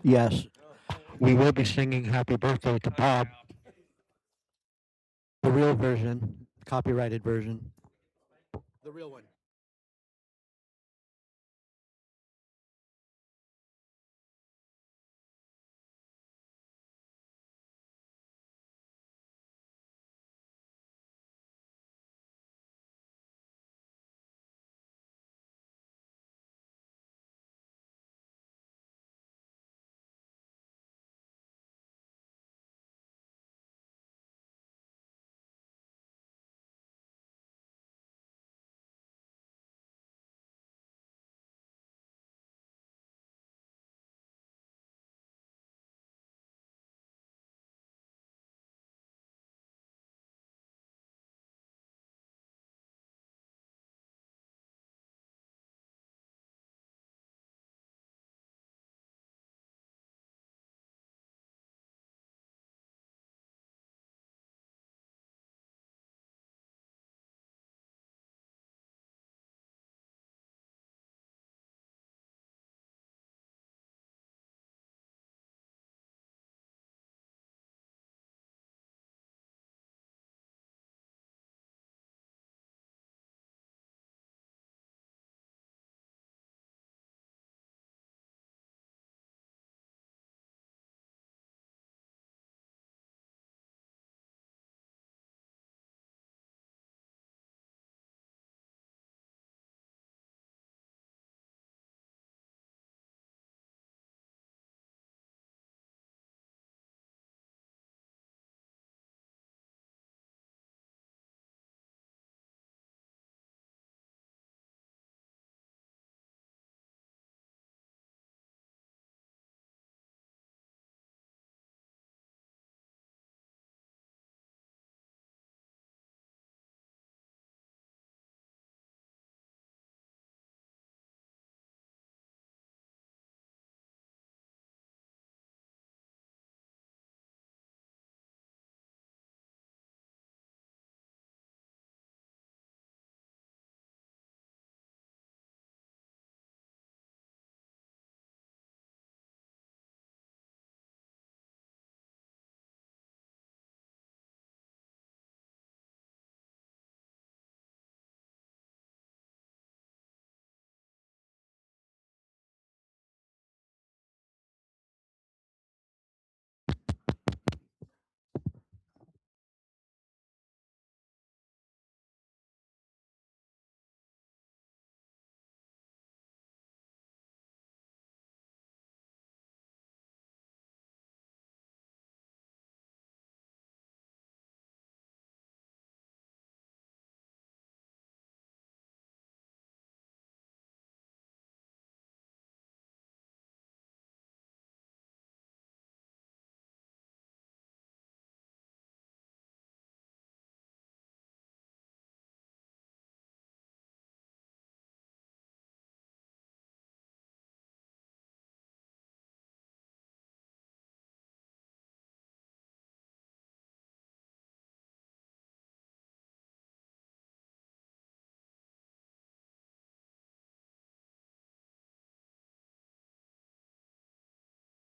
Yes, we will be singing Happy Birthday to Bob, the real version, copyrighted version. The real one.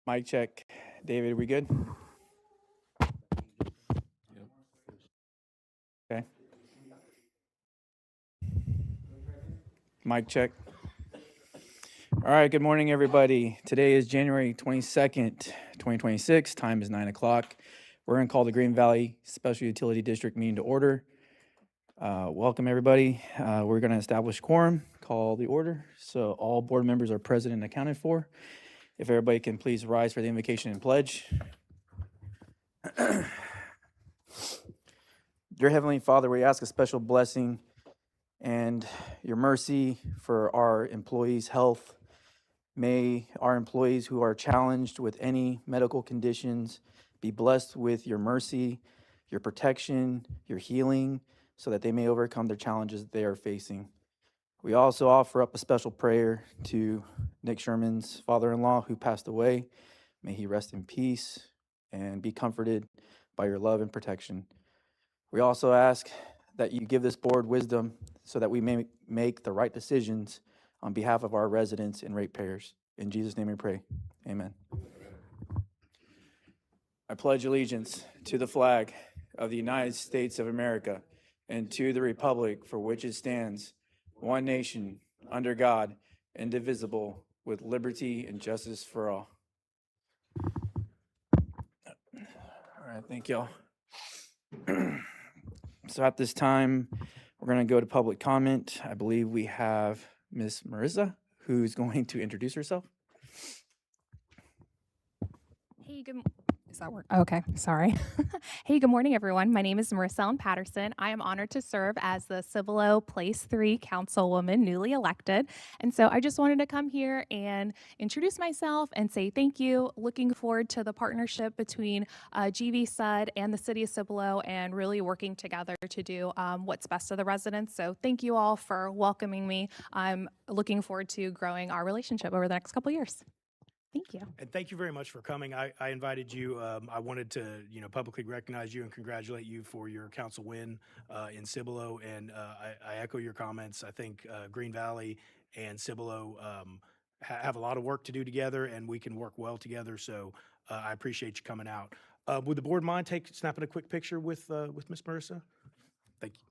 Mic check. David, we good? Okay. Mic check. All right. Good morning, everybody. Today is January 22nd, 2026. Time is 9 o'clock. We're going to call the Green Valley Special Utility District meeting to order. Welcome, everybody. We're going to establish quorum, call the order. So all board members are present and accounted for. If everybody can please rise for the invocation and pledge. Dear Heavenly Father, we ask a special blessing and your mercy for our employees' health. May our employees who are challenged with any medical conditions be blessed with your mercy, your protection, your healing, so that they may overcome their challenges that they are facing. We also offer up a special prayer to Nick Sherman's father-in-law who passed away. May he rest in peace and be comforted by your love and protection. We also ask that you give this board wisdom so that we may make the right decisions on behalf of our residents and ratepayers. In Jesus' name we pray. Amen. I pledge allegiance to the flag of the United States of America and to the republic for which it stands, one nation, under God, indivisible, with liberty and justice for all. All right, thank y'all. So at this time, we're going to go to public comment. I believe we have Miss Marissa, who's going to introduce herself. Hey, does that work? Okay, sorry. Hey, good morning, everyone. My name is Marissa Ellen Patterson. I am honored to serve as the Cibolo Place 3 Councilwoman, newly elected. And so I just wanted to come here and introduce myself and say thank you. Looking forward to the partnership between GV Sud and the City of Cibolo and really working together to do what's best for the residents. So thank you all for welcoming me. I'm looking forward to growing our relationship over the next couple years. Thank you. And thank you very much for coming. I invited you. I wanted to, publicly recognize you and congratulate you for your council win in Cibolo. And I echo your comments. I think Green Valley and Cibolo have a lot of work to do together, and we can work well together. So I appreciate you coming out. Would the board mind snapping a quick picture with Miss Marissa? Thank you.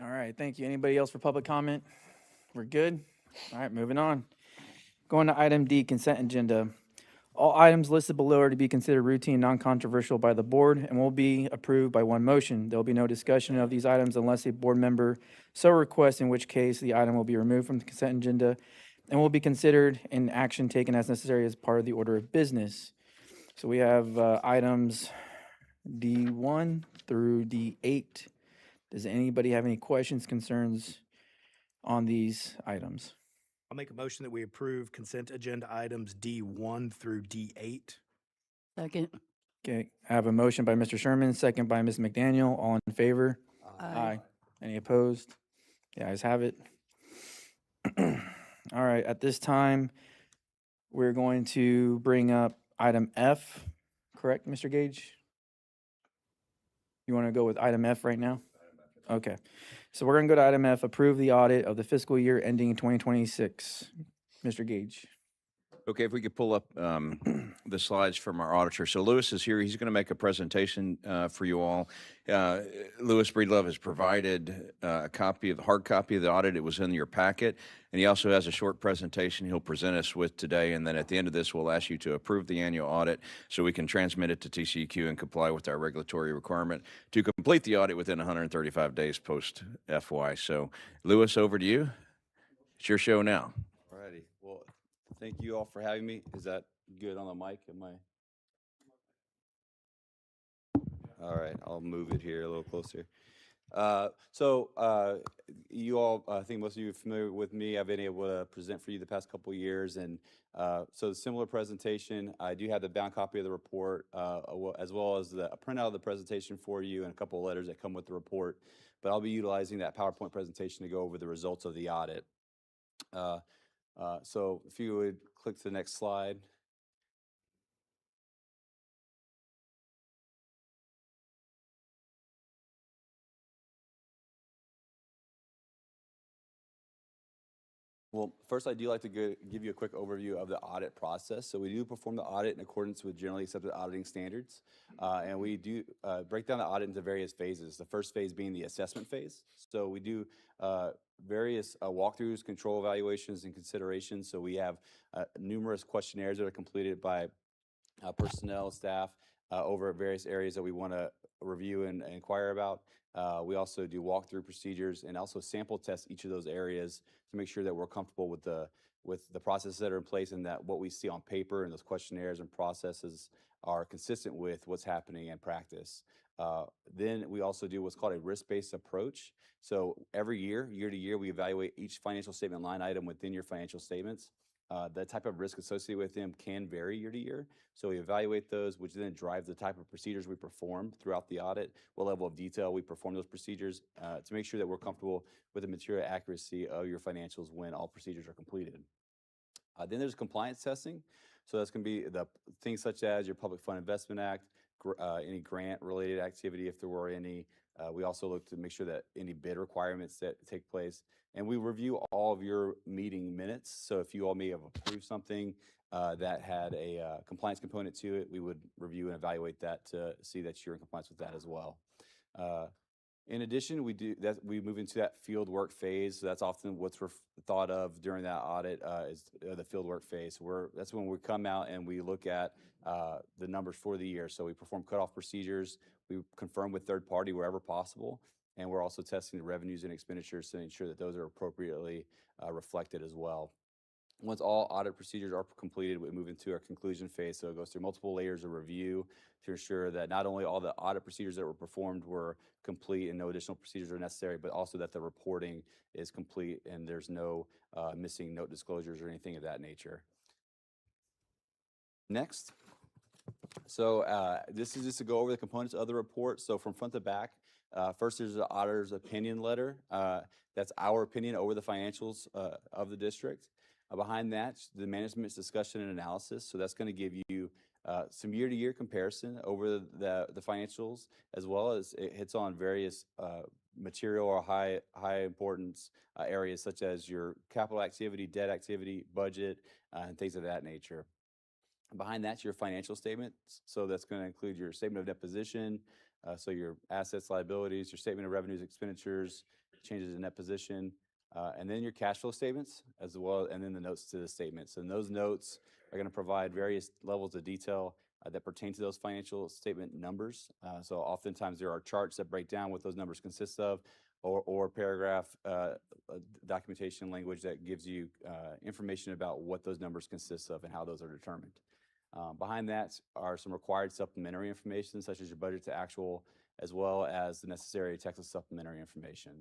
All right, thank you. Anybody else for public comment? We're good? All right, moving on. Going to item D, consent agenda. All items listed below are to be considered routine, non-controversial by the board and will be approved by one motion. There will be no discussion of these items unless a board member so requests, in which case the item will be removed from the consent agenda and will be considered and action taken as necessary as part of the order of business. So we have items D1 through D8. Does anybody have any questions, concerns on these items? I'll make a motion that we approve consent agenda items D1 through D8. Second. Okay, I have a motion by Mr. Sherman, second by Ms. McDaniel. All in favor? Aye. Any opposed? The ayes have it. All right, at this time, we're going to bring up item F, correct, Mr. Gage? You want to go with item F right now? Okay, so we're going to go to item F, approve the audit of the fiscal year ending in 2026. Mr. Gage. Okay, if we could pull up the slides from our auditor. So Lewis is here. He's going to make a presentation for you all. Lewis Breedlove has provided a copy of the hard copy of the audit. It was in your packet. And he also has a short presentation he'll present us with today. And then at the end of this, we'll ask you to approve the annual audit so we can transmit it to TCEQ and comply with our regulatory requirement to complete the audit within 135 days post FY. So Lewis, over to you. It's your show now. Alrighty, well, thank you all for having me. Is that good on the mic? All right, I'll move it here a little closer. You all, I think most of you are familiar with me. I've been able to present for you the past couple of years, and so similar presentation. I do have the bound copy of the report, as well as a printout of the presentation for you and a couple of letters that come with the report. But I'll be utilizing that PowerPoint presentation to go over the results of the audit. So if you would click to the next slide. Well, first I do like to give you a quick overview of the audit process. So we do perform the audit in accordance with generally accepted auditing standards. And we do break down the audit into various phases. The first phase being the assessment phase. So we do various walkthroughs, control evaluations, and considerations. So we have numerous questionnaires that are completed by personnel, staff over various areas that we want to review and inquire about. We also do walkthrough procedures and also sample test each of those areas to make sure that we're comfortable with the processes that are in place and that what we see on paper and those questionnaires and processes are consistent with what's happening in practice. Then we also do what's called a risk-based approach. So every year, year to year, we evaluate each financial statement line item within your financial statements. The type of risk associated with them can vary year to year. So we evaluate those, which then drive the type of procedures we perform throughout the audit, what level of detail we perform those procedures to make sure that we're comfortable with the material accuracy of your financials when all procedures are completed. Then there's compliance testing. So that's going to be the things such as your Public Fund Investment Act, any grant-related activity if there were any. We also look to make sure that any bid requirements that take place. And we review all of your meeting minutes. So if you all may have approved something that had a compliance component to it, we would review and evaluate that to see that you're in compliance with that as well. In addition, we move into that field work phase. So that's often what's thought of during that audit is the field work phase. That's when we come out and we look at the numbers for the year. So we perform cutoff procedures. We confirm with third party wherever possible. And we're also testing the revenues and expenditures to ensure that those are appropriately reflected as well. Once all audit procedures are completed, we move into our conclusion phase. So it goes through multiple layers of review to ensure that not only all the audit procedures that were performed were complete and no additional procedures are necessary, but also that the reporting is complete and there's no missing note disclosures or anything of that nature. Next. So this is just to go over the components of the report. So from front to back, first there's the auditor's opinion letter. That's our opinion over the financials of the district. Behind that, the management's discussion and analysis. So that's going to give you some year-to-year comparison over the financials, as well as it hits on various material or high importance areas such as your capital activity, debt activity, budget, and things of that nature. Behind that's your financial statements. So that's going to include your statement of net position, so your assets, liabilities, your statement of revenues, expenditures, changes in net position, and then your cash flow statements as well, and then the notes to the statements. And those notes are going to provide various levels of detail that pertain to those financial statement numbers. So oftentimes there are charts that break down what those numbers consist of, or paragraph documentation language that gives you information about what those numbers consist of and how those are determined. Behind that are some required supplementary information, such as your budget to actual, as well as the necessary Texas supplementary information.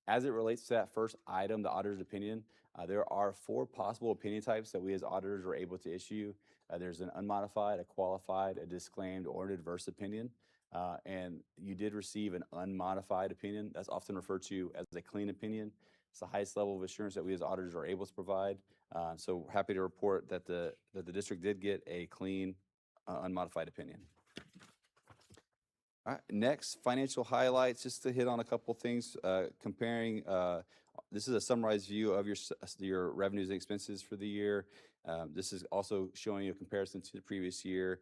As it relates to that first item, the auditor's opinion, there are 4 possible opinion types that we as auditors are able to issue. There's an unmodified, a qualified, a disclaimed, or an adverse opinion. And you did receive an unmodified opinion. That's often referred to as a clean opinion. It's the highest level of assurance that we as auditors are able to provide. So happy to report that the district did get a clean, unmodified opinion. All right, next, financial highlights, just to hit on a couple things, comparing, this is a summarized view of your revenues and expenses for the year. This is also showing you a comparison to the previous year,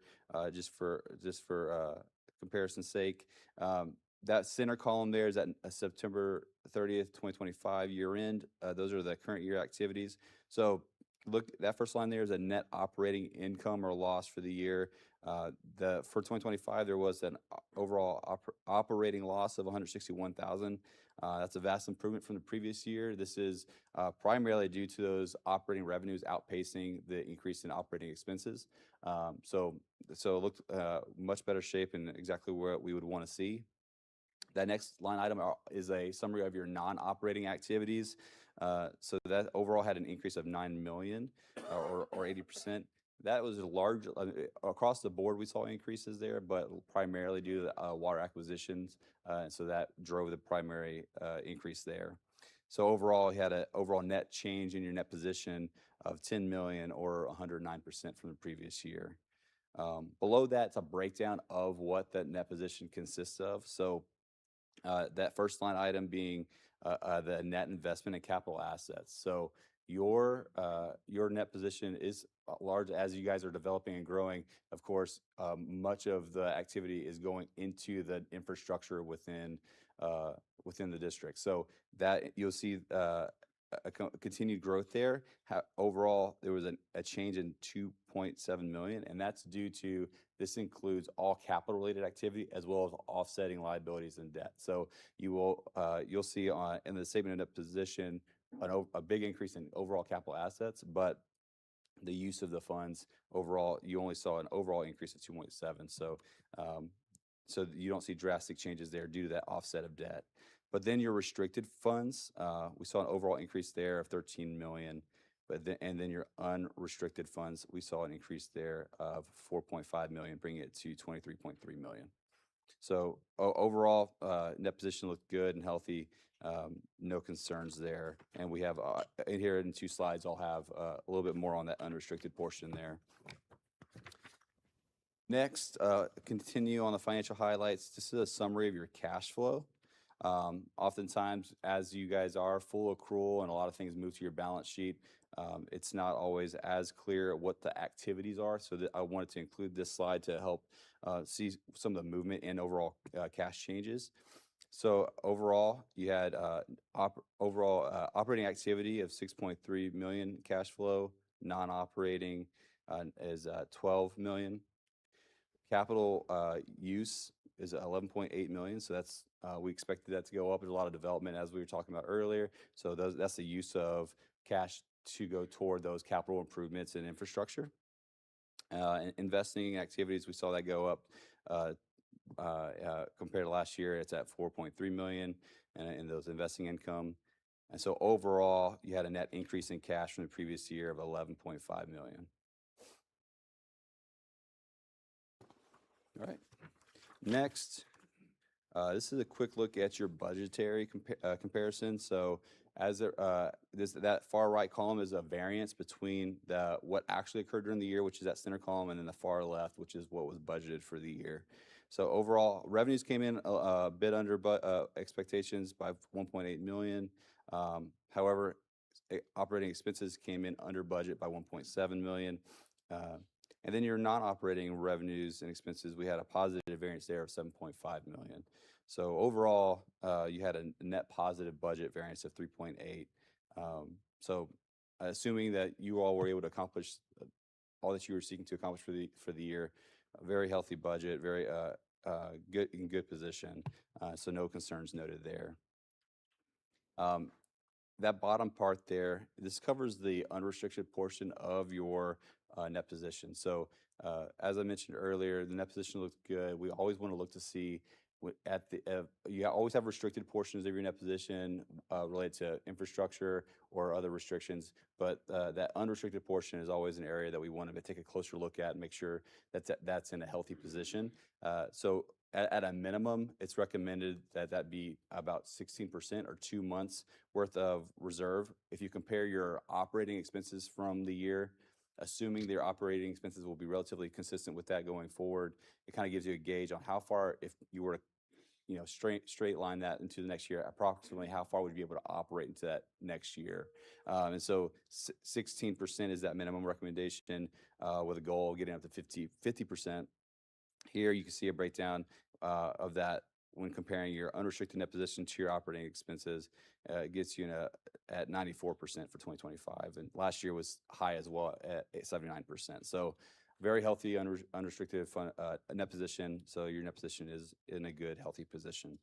just for comparison's sake. That center column there is at September 30th, 2025 year end. Those are the current year activities. So look, that first line there is a net operating income or loss for the year. For 2025, there was an overall operating loss of $161,000. That's a vast improvement from the previous year. This is primarily due to those operating revenues outpacing the increase in operating expenses. So it looked much better shape and exactly where we would want to see. That next line item is a summary of your non-operating activities. So that overall had an increase of $9 million or 80%. That was a large, across the board we saw increases there, but primarily due to water acquisitions. So that drove the primary increase there. So overall, you had an overall net change in your net position of $10 million or 109% from the previous year. Below that, it's a breakdown of what that net position consists of. So that first line item being the net investment in capital assets. So your net position is large as you guys are developing and growing. Of course, much of the activity is going into the infrastructure within the district. So that you'll see continued growth there. Overall, there was a change in 2.7 million, and that's due to, this includes all capital related activity as well as offsetting liabilities and debt. So you'll see in the statement of net position a big increase in overall capital assets, but the use of the funds overall, you only saw an overall increase of 2.7. So you don't see drastic changes there due to that offset of debt. But then your restricted funds, we saw an overall increase there of 13 million. And then your unrestricted funds, we saw an increase there of 4.5 million, bringing it to 23.3 million. So overall, net position looked good and healthy. No concerns there. And we have in here in 2 slides, I'll have a little bit more on that unrestricted portion there. Next, continue on the financial highlights. This is a summary of your cash flow. Oftentimes, as you guys are full accrual and a lot of things move to your balance sheet, it's not always as clear what the activities are. So I wanted to include this slide to help see some of the movement in overall cash changes. So overall, you had operating activity of 6.3 million cash flow. Non-operating is 12 million. Capital use is 11.8 million. So that's we expected that to go up. There's a lot of development, as we were talking about earlier. So that's the use of cash to go toward those capital improvements and infrastructure. Investing activities, we saw that go up compared to last year. It's at 4.3 million in those investing income. And so overall, you had a net increase in cash from the previous year of 11.5 million. All right. Next, this is a quick look at your budgetary comparison. So as that far right column is a variance between what actually occurred during the year, which is that center column, and then the far left, which is what was budgeted for the year. So overall, revenues came in a bit under expectations by 1.8 million. However, operating expenses came in under budget by 1.7 million. And then your non-operating revenues and expenses, we had a positive variance there of 7.5 million. So overall, you had a net positive budget variance of 3.8. So assuming that you all were able to accomplish all that you were seeking to accomplish for the year, a very healthy budget, very good position. So no concerns noted there. That bottom part there, this covers the unrestricted portion of your net position. So as I mentioned earlier, the net position looked good. We always want to look to see you always have restricted portions of your net position related to infrastructure or other restrictions, but that unrestricted portion is always an area that we want to take a closer look at and make sure that's in a healthy position. So at a minimum, it's recommended that be about 16% or 2 months worth of reserve. If you compare your operating expenses from the year, assuming their operating expenses will be relatively consistent with that going forward, it kind of gives you a gauge on how far, if you were to straight line that into the next year, approximately how far would you be able to operate into that next year. And so 16% is that minimum recommendation with a goal of getting up to 50%. Here you can see a breakdown of that when comparing your unrestricted net position to your operating expenses. It gets you at 94% for 2025. And last year was high as well at 79%. So very healthy unrestricted net position. So your net position is in a good, healthy position.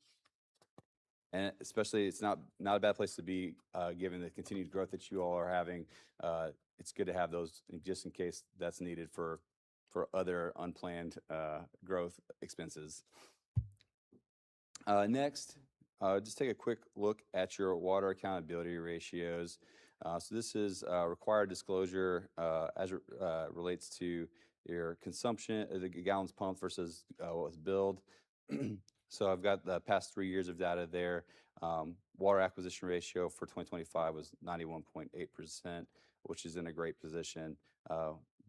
And especially, it's not a bad place to be given the continued growth that you all are having. It's good to have those just in case that's needed for other unplanned growth expenses. Next, just take a quick look at your water accountability ratios. So this is required disclosure as it relates to your consumption, the gallons pumped versus what was billed. So I've got the past 3 years of data there. Water acquisition ratio for 2025 was 91.8%, which is in a great position.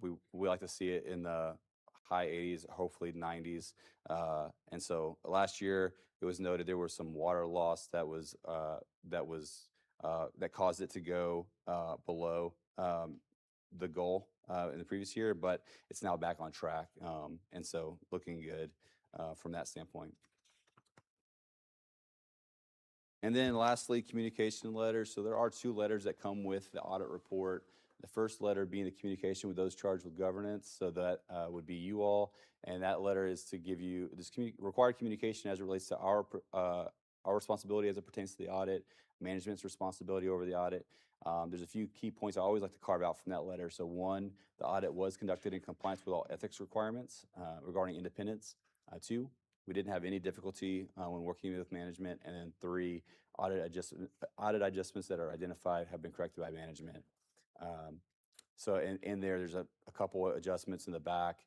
We like to see it in the high 80s, hopefully 90s. And so last year, it was noted there was some water loss that caused it to go below the goal in the previous year, but it's now back on track. And so looking good from that standpoint. And then lastly, communication letters. So there are 2 letters that come with the audit report. The first letter being the communication with those charged with governance. So that would be you all. And that letter is to give you this required communication as it relates to our responsibility as it pertains to the audit, management's responsibility over the audit. There's a few key points I always like to carve out from that letter. So 1, the audit was conducted in compliance with all ethics requirements regarding independence. 2, we didn't have any difficulty when working with management. And then 3, audit adjustments that are identified have been corrected by management. So in there's a couple of adjustments in the back.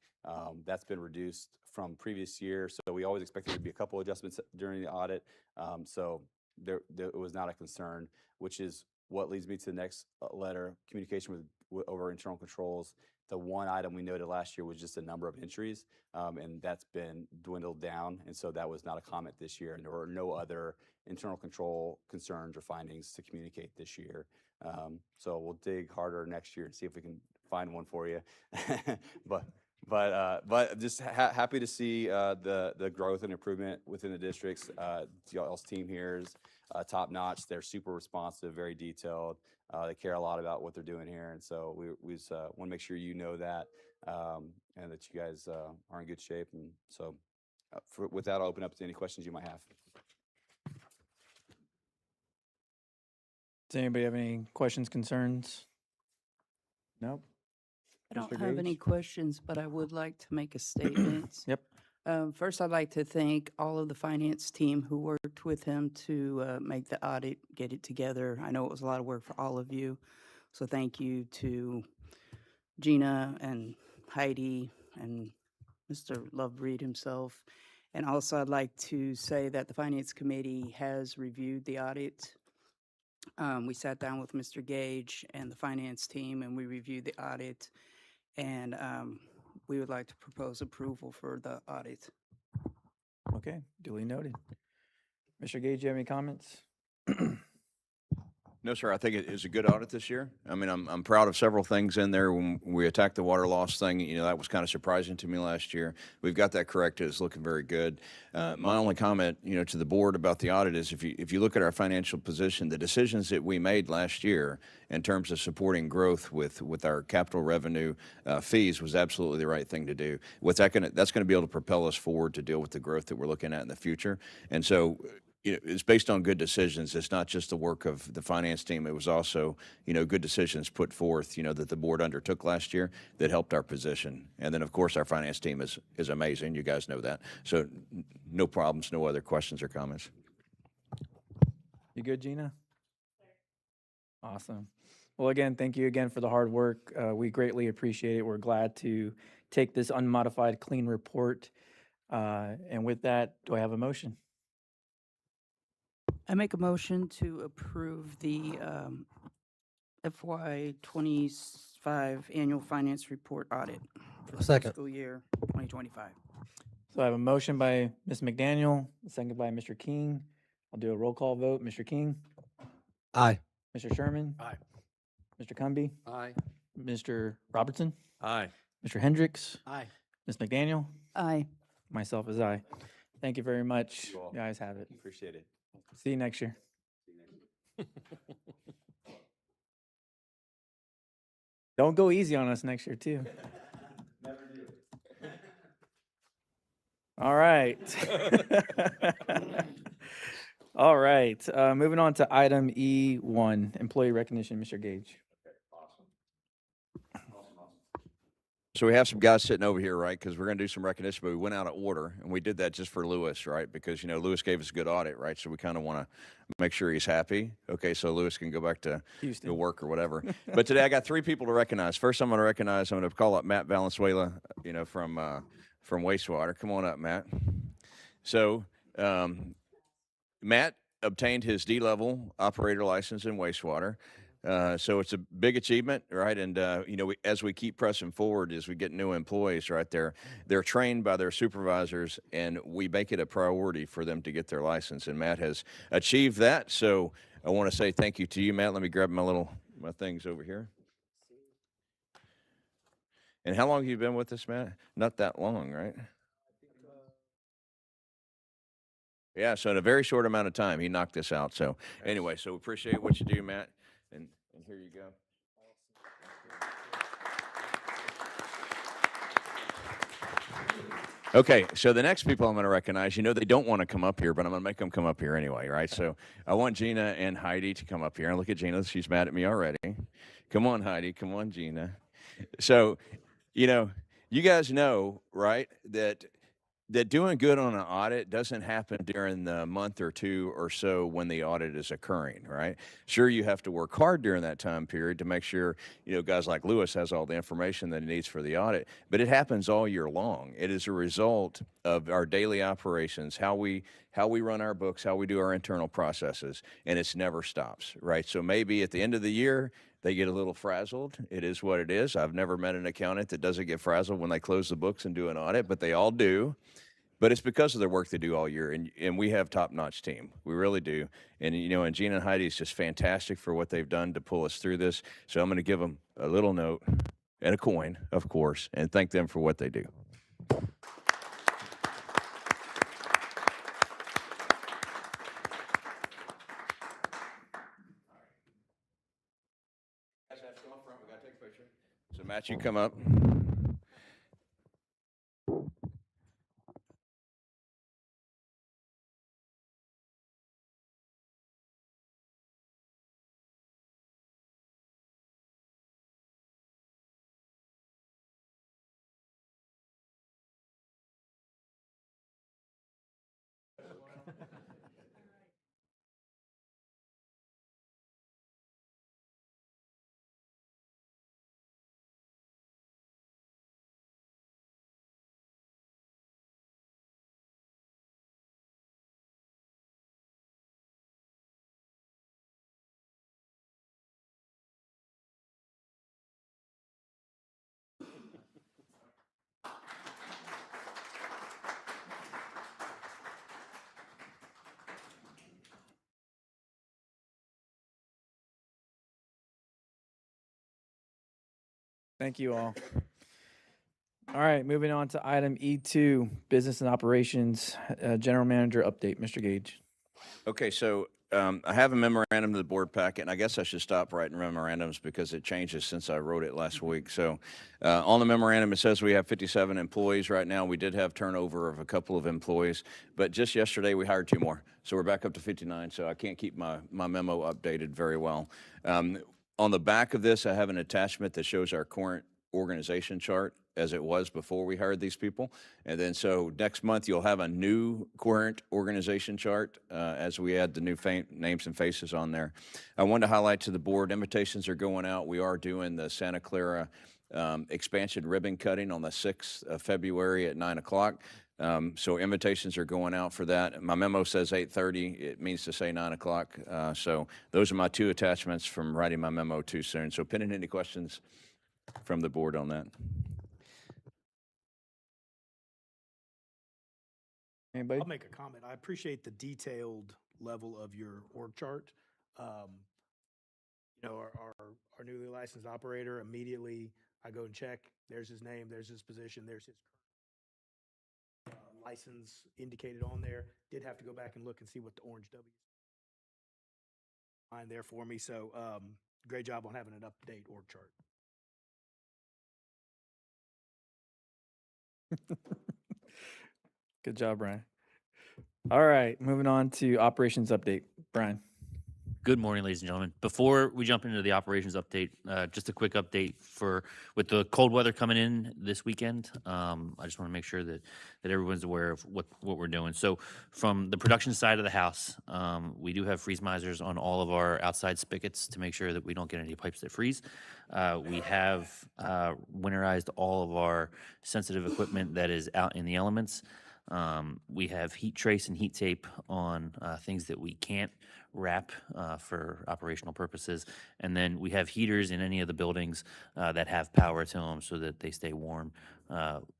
That's been reduced from previous year. So we always expected there to be a couple adjustments during the audit. So there was not a concern, which is what leads me to the next letter, communication with over internal controls. The one item we noted last year was just a number of entries, and that's been dwindled down. And so that was not a comment this year. And there were no other internal control concerns or findings to communicate this year. So we'll dig harder next year and see if we can find one for you. But just happy to see the growth and improvement within the districts. Y'all's team here is top notch. They're super responsive, very detailed. They care a lot about what they're doing here, and so we just, want to make sure you know that, and that you guys are in good shape. And so, with that, I'll open up to any questions you might have. Does anybody have any questions, concerns? Nope. I don't Mr. have any Gage? questions, but I would like to make a statement. Yep. First, I'd like to thank all of the finance team who worked with him to make the audit, get it together. I know it was a lot of work for all of you. So thank you to Gina and Heidi and Mr. Lovebreed himself. And also, I'd like to say that the Finance Committee has reviewed the audit. We sat down with Mr. Gage and the finance team, and we reviewed the audit. And we would like to propose approval for the audit. Okay, duly noted. Mr. Gage, you have any comments? No, sir. I think it is a good audit this year. I mean, I'm proud of several things in there. When we attacked the water loss thing, that was kind of surprising to me last year. We've got that corrected. It's looking very good. My only comment, to the board about the audit is if you look at our financial position, the decisions that we made last year in terms of supporting growth with our capital revenue fees was absolutely the right thing to do. That's going to be able to propel us forward to deal with the growth that we're looking at in the future. And so, it's based on good decisions. It's not just the work of the finance team. It was also, good decisions put forth, that the board undertook last year that helped our position. And then, of course, our finance team is amazing. You guys know that. So no problems, no other questions or comments. You good, Gina? Awesome. Well, again, thank you again for the hard work. We greatly appreciate it. We're glad to take this unmodified, clean report. And with that, do I have a motion? I make a motion to approve the FY '25 annual finance report audit for the Second. fiscal year 2025. So I have a motion by Ms. McDaniel, a second by Mr. King. I'll do a roll call vote. Mr. King? Aye. Mr. Sherman? Aye. Mr. Cumby? Aye. Mr. Robertson? Aye. Mr. Hendricks? Aye. Ms. McDaniel? Aye. Myself is aye. Thank you very much. You all. You guys have it. Appreciate it. See you next year. Don't go easy on us next year, too. All right. All right. Moving on to item E1, employee recognition, Mr. Gage. So we have some guys sitting over here, right? Because we're going to do some recognition, but we went out of order, and we did that just for Lewis, right? Because, Lewis gave us a good audit, right? So we kind of want to make sure he's happy. Okay, so Lewis can go back to Houston. work or whatever. But today I got 3 people to recognize. First, I'm going to call up Matt Valenzuela, from Wastewater. Come on up, Matt. So Matt obtained his D-level operator license in wastewater. So it's a big achievement, right? And, as we keep pressing forward, as we get new employees, right, they're trained by their supervisors, and we make it a priority for them to get their license. And Matt has achieved that. So I want to say thank you to you, Matt. Let me grab my things over here. And how long have you been with us, Matt? Not that long, right? Yeah, so in a very short amount of time, he knocked this out. So anyway, so we appreciate what you do, Matt, and here you go. Okay, so the next people I'm going to recognize, you know, they don't want to come up here, but I'm going to make them come up here anyway, right? So I want Gina and Heidi to come up here. And look at Gina, she's mad at me already. Come on, Heidi. Come on, Gina. So, you know, you guys know, right, that doing good on an audit doesn't happen during the month or two or so when the audit is occurring, right? Sure, you have to work hard during that time period to make sure, you know, guys like Lewis has all the information that he needs for the audit, but it happens all year long. It is a result of our daily operations, how we run our books, how we do our internal processes, and it's never stops, right? So maybe at the end of the year, they get a little frazzled. It is what it is. I've never met an accountant that doesn't get frazzled when they close the books and do an audit, but they all do. But it's because of their work they do all year, and we have top-notch team. We really do. And, you know, and Gina and Heidi is just fantastic for what they've done to pull us through this. So I'm going to give them a little note and a coin, of course, and thank them for what they do. So Matt, you come up. Thank you all. All right, moving on to item E2, Business and Operations, General Manager update. Mr. Gage. Okay, so I have a memorandum to the board packet, and I guess I should stop writing memorandums because it changes since I wrote it last week. So on the memorandum, it says we have 57 employees right now. We did have turnover of a couple of employees, but just yesterday we hired 2 more. So we're back up to 59, so I can't keep my memo updated very well. On the back of this, I have an attachment that shows our current organization chart as it was before we hired these people. And then so next month, you'll have a new current organization chart as we add the new names and faces on there. I wanted to highlight to the board, invitations are going out. We are doing the Santa Clara expansion ribbon cutting on the 6th of February at 9 o'clock. So invitations are going out for that. My memo says 8:30. It means to say 9 o'clock. So those are my 2 attachments from writing my memo too soon. So pending any questions from the board on that. Anybody? I'll make a comment. I appreciate the detailed level of your org chart. You know, our newly licensed operator, immediately I go and check, there's his name, there's his position, there's his license indicated on there. Did have to go back and look and see what the orange W line there for me. So great job on having an up-to-date org chart. Good job, Brian. All right, moving on to operations update. Brian. Good morning, ladies and gentlemen. Before we jump into the operations update, just a quick update with the cold weather coming in this weekend. I just want to make sure that everyone's aware of what we're doing. So from the production side of the house, we do have freeze misers on all of our outside spigots to make sure that we don't get any pipes that freeze. We have winterized all of our sensitive equipment that is out in the elements. We have heat trace and heat tape on things that we can't wrap for operational purposes. And then we have heaters in any of the buildings that have power to them so that they stay warm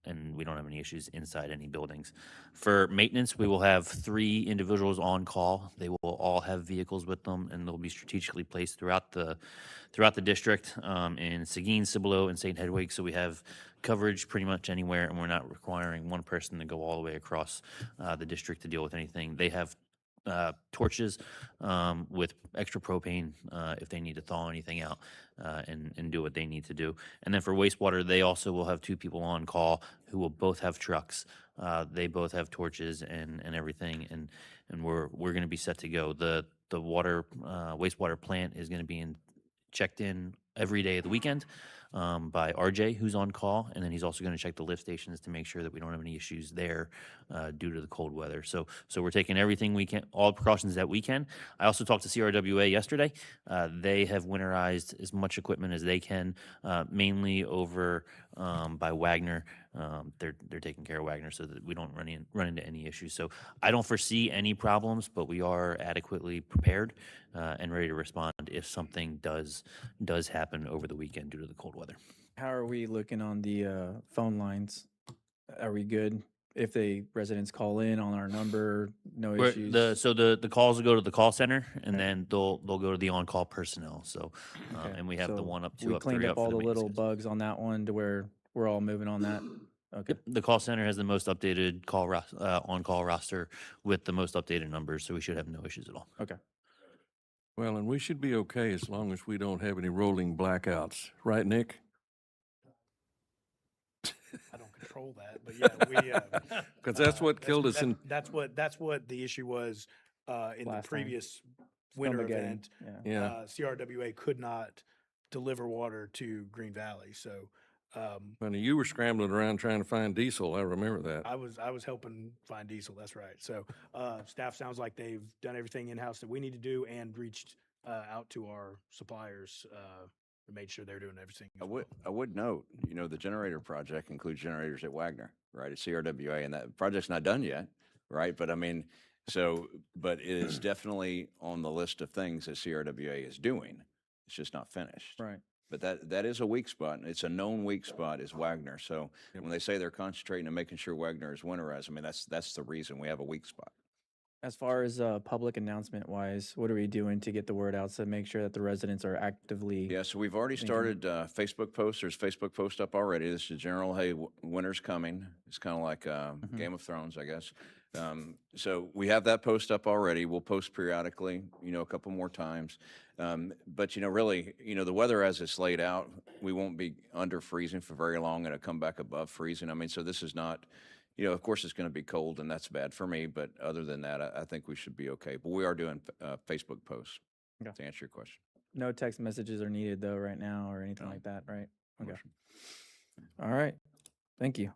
and we don't have any issues inside any buildings. For maintenance, we will have 3 individuals on call. They will all have vehicles with them, and they'll be strategically placed throughout the district in Seguin, Cibolo, and St. Hedwig. So we have coverage pretty much anywhere, and we're not requiring one person to go all the way across the district to deal with anything. They have torches with extra propane if they need to thaw anything out and do what they need to do. And then for wastewater, they also will have 2 people on call who will both have trucks. They both have torches and everything, and we're going to be set to go. The wastewater plant is going to be checked in every day of the weekend by RJ, who's on call, and then he's also going to check the lift stations to make sure that we don't have any issues there due to the cold weather. So we're taking everything we can, all precautions that we can. I also talked to CRWA yesterday. They have winterized as much equipment as they can, mainly over by Wagner. They're taking care of Wagner so that we don't run into any issues. So I don't foresee any problems, but we are adequately prepared and ready to respond if something does happen over the weekend due to the cold weather. How are we looking on the phone lines? Are we good? If the residents call in on our number, no issues? The calls will go to the call center, and Okay. then they'll go to the on-call personnel. So, Okay, and we have the so one up, we 2 up, cleaned 3 up up for all the the little maintenance. bugs on that one to where we're all moving on that. Okay. Yep, the call center has the most updated on-call roster with the most updated numbers, so we should have no issues at all. Okay. Well, and we should be okay as long as we don't have any rolling blackouts, right, Nick? I don't control that, but yeah, we. Because that's what killed us in, That's what the issue was in the Last time. previous winter Snowmageddon, event. Yeah. yeah. CRWA could not deliver water to Green Valley, so Funny, you were scrambling around trying to find diesel. I remember that. I was helping find diesel. That's right. So staff sounds like they've done everything in house that we need to do and reached out to our suppliers and made sure they're doing everything. as well. I would note, the generator project includes generators at Wagner, right, at CRWA, and that project's not done yet, right? But I mean, but it is definitely on the list of things that CRWA is doing. It's just not finished. Right. But that is a weak spot. It's a known weak spot is Wagner. So when they say they're concentrating on making sure Wagner is winterized, I mean, that's the reason we have a weak spot. As far as public announcement wise, what are we doing to get the word out to make sure that the residents are actively? Yeah, so we've already Thank you. started Facebook posts. There's Facebook post up already. This is general, hey, winter's coming. It's kind of like Game of Thrones, I guess. So we have that post up already. We'll post periodically, a couple more times. But, really, the weather as it's laid out, we won't be under freezing for very long and it'll come back above freezing. I mean, so this is not, of course it's going to be cold and that's bad for me. But other than that, I think we should be okay. But we are doing Facebook posts Okay. to answer your question. No text messages are needed though right now or anything like that, right? Okay. All right. Thank you.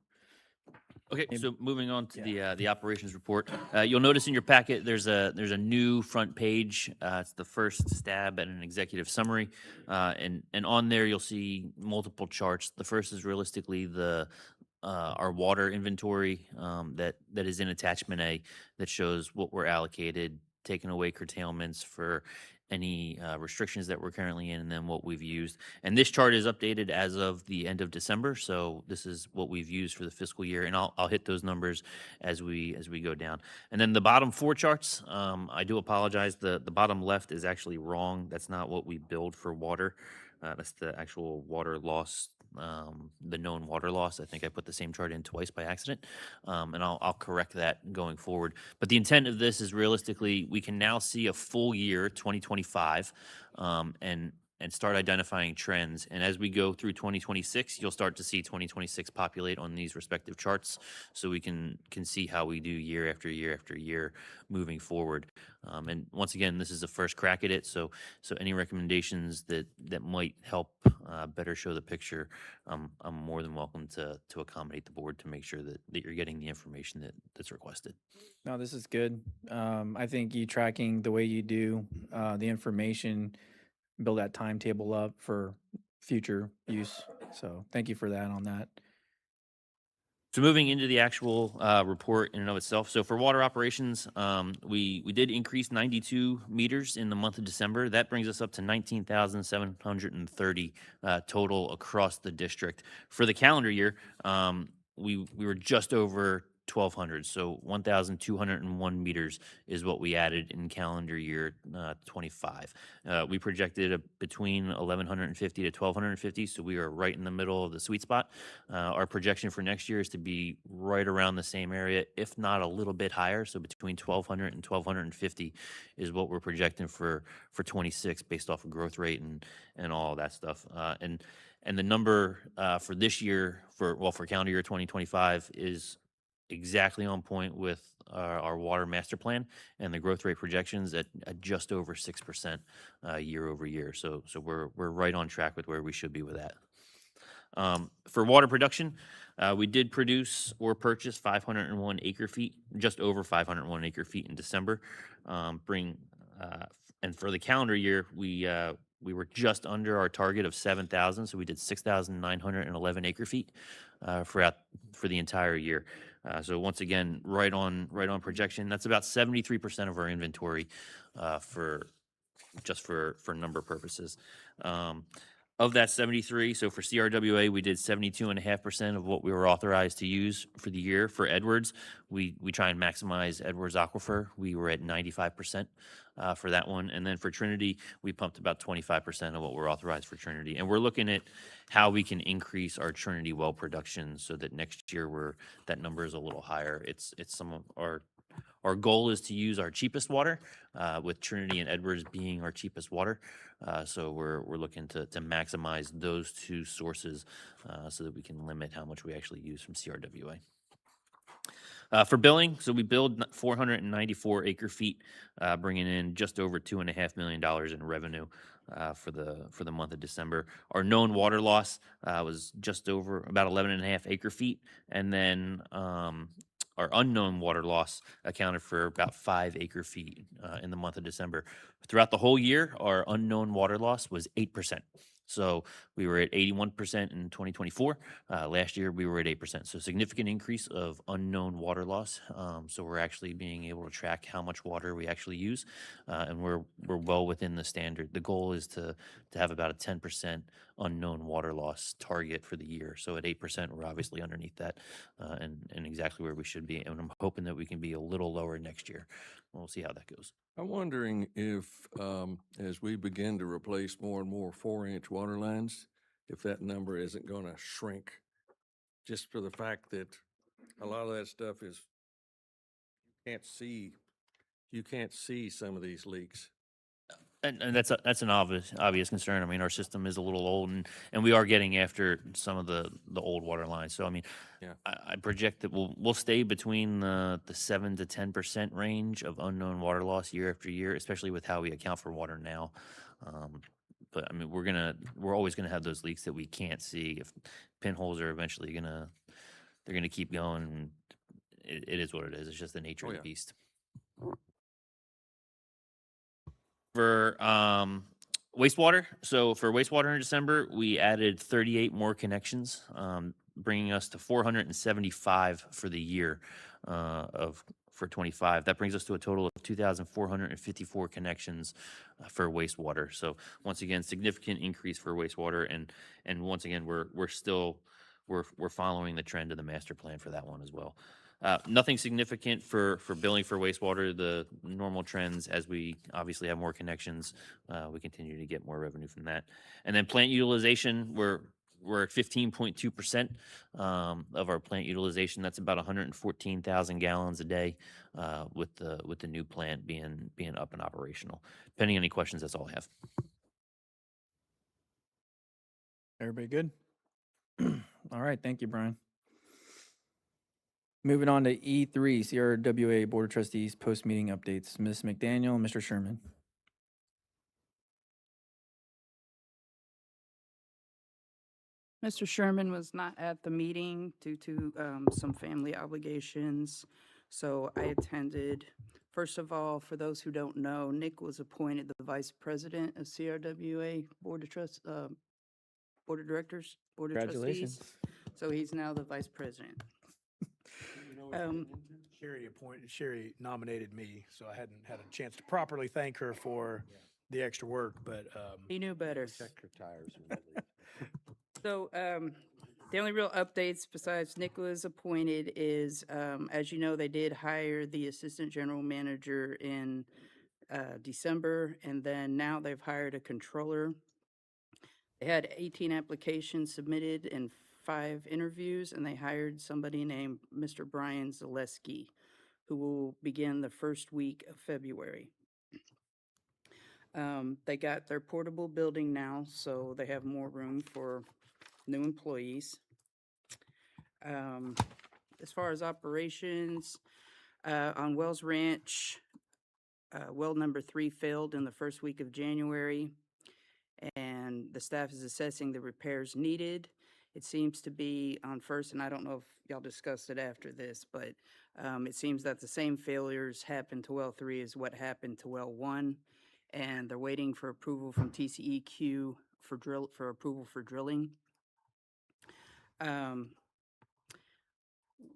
Okay, Maybe- so moving on to the operations report, you'll notice in your packet there's a new front page. It's the first stab at an executive summary, and on there you'll see multiple charts. The first is realistically our water inventory that is in attachment A that shows what we're allocated, taking away curtailments for any restrictions that we're currently in, and then what we've used. And this chart is updated as of the end of December, so this is what we've used for the fiscal year, and I'll hit those numbers as we go down. And then the bottom 4 charts, I do apologize. The bottom left is actually wrong. That's not what we billed for water. That's the actual water loss, the known water loss. I think I put the same chart in twice by accident, and I'll correct that going forward. But the intent of this is realistically, we can now see a full year, 2025, and start identifying trends. And as we go through 2026, you'll start to see 2026 populate on these respective charts, so we can see how we do year after year after year moving forward. And once again, this is the first crack at it, so any recommendations that might help better show the picture, I'm more than welcome to accommodate the board to make sure that you're getting the information that's requested. No, this is good. I think you tracking the way you do the information, build that timetable up for future use. So thank you for that on that. So moving into the actual report in and of itself. So for water operations, we did increase 92 meters in the month of December. That brings us up to 19,730 total across the district. For the calendar year, we were just over 1,200. So 1,201 meters is what we added in calendar year 25. We projected between 1,150 to 1,250, so we are right in the middle of the sweet spot. Our projection for next year is to be right around the same area, if not a little bit higher. So between 1,200 and 1,250 is what we're projecting for 26 based off of growth rate and all of that stuff. And the number for this year, for calendar year 2025, is exactly on point with our water master plan and the growth rate projections at just over 6% year over year. So we're right on track with where we should be with that. For water production, we did produce or purchase 501 acre feet, just over 501 acre feet in December. And for the calendar year, we were just under our target of 7,000, so we did 6,911 acre feet for the entire year. So once again, right on projection. That's about 73% of our inventory for number purposes. Of that 73, so for CRWA, we did 72.5% of what we were authorized to use for the year. For Edwards, we try and maximize Edwards Aquifer. We were at 95% for that one. And then for Trinity, we pumped about 25% of what we're authorized for Trinity. And we're looking at how we can increase our Trinity well production so that next year that number is a little higher. It's some of our goal is to use our cheapest water, with Trinity and Edwards being our cheapest water. So we're looking to maximize those two sources so that we can limit how much we actually use from CRWA. For billing, so we billed 494 acre feet, bringing in just over $2.5 million in revenue for the month of December. Our known water loss was just over about 11.5 acre feet, and then our unknown water loss accounted for about 5 acre feet in the month of December. Throughout the whole year, our unknown water loss was 8%. So we were at 81% in 2024. Last year, we were at 8%. So significant increase of unknown water loss. So we're actually being able to track how much water we actually use, and we're well within the standard. The goal is to have about a 10% unknown water loss target for the year. So at 8%, we're obviously underneath that, and exactly where we should be. And I'm hoping that we can be a little lower next year. We'll see how that goes. I'm wondering if, as we begin to replace more and more 4-inch water lines, if that number isn't going to shrink, just for the fact that a lot of that stuff is, you can't see some of these leaks. And that's an obvious concern. I mean, our system is a little old, and we are getting after some of the old water lines. So I mean, Yeah. I project that we'll stay between the 7 to 10% range of unknown water loss year after year, especially with how we account for water now. But I mean, we're always gonna have those leaks that we can't see. If pinholes are eventually they're gonna keep going. And it is what it is. It's just the nature Oh, of the yeah. beast. For wastewater, so for wastewater in December, we added 38 more connections, bringing us to 475 for the year for 25. That brings us to a total of 2,454 connections for wastewater. So once again, significant increase for wastewater, and once again, we're following the trend of the master plan for that one as well. Nothing significant for billing for wastewater. The normal trends, as we obviously have more connections, we continue to get more revenue from that. And then plant utilization, we're at 15.2% of our plant utilization. That's about 114,000 gallons a day with the new plant being up and operational. Pending any questions, that's all I have. Everybody good? All right, thank you, Brian. Moving on to E3, CRWA Board of Trustees post-meeting updates. Ms. McDaniel and Mr. Sherman. Mr. Sherman was not at the meeting due to some family obligations, so I attended. First of all, for those who don't know, Nick was appointed the Vice President of CRWA Board of Directors, Board of Trustees. So he's now the Vice President. Sherry nominated me, so I hadn't had a chance to properly thank her for the extra work, but, He knew better. Check your tires when you leave. So, the only real updates besides Nick was appointed is, as you know, they did hire the Assistant General Manager in December, and then now they've hired a controller. They had 18 applications submitted and 5 interviews, and they hired somebody named Mr. Brian Zaleski, who will begin the first week of February. They got their portable building now, so they have more room for new employees. As far as operations, on Wells Ranch, well number 3 failed in the first week of January, and the staff is assessing the repairs needed. It seems to be on first, and I don't know if y'all discussed it after this, but it seems that the same failures happened to well 3 as what happened to well 1, and they're waiting for approval from TCEQ for approval for drilling.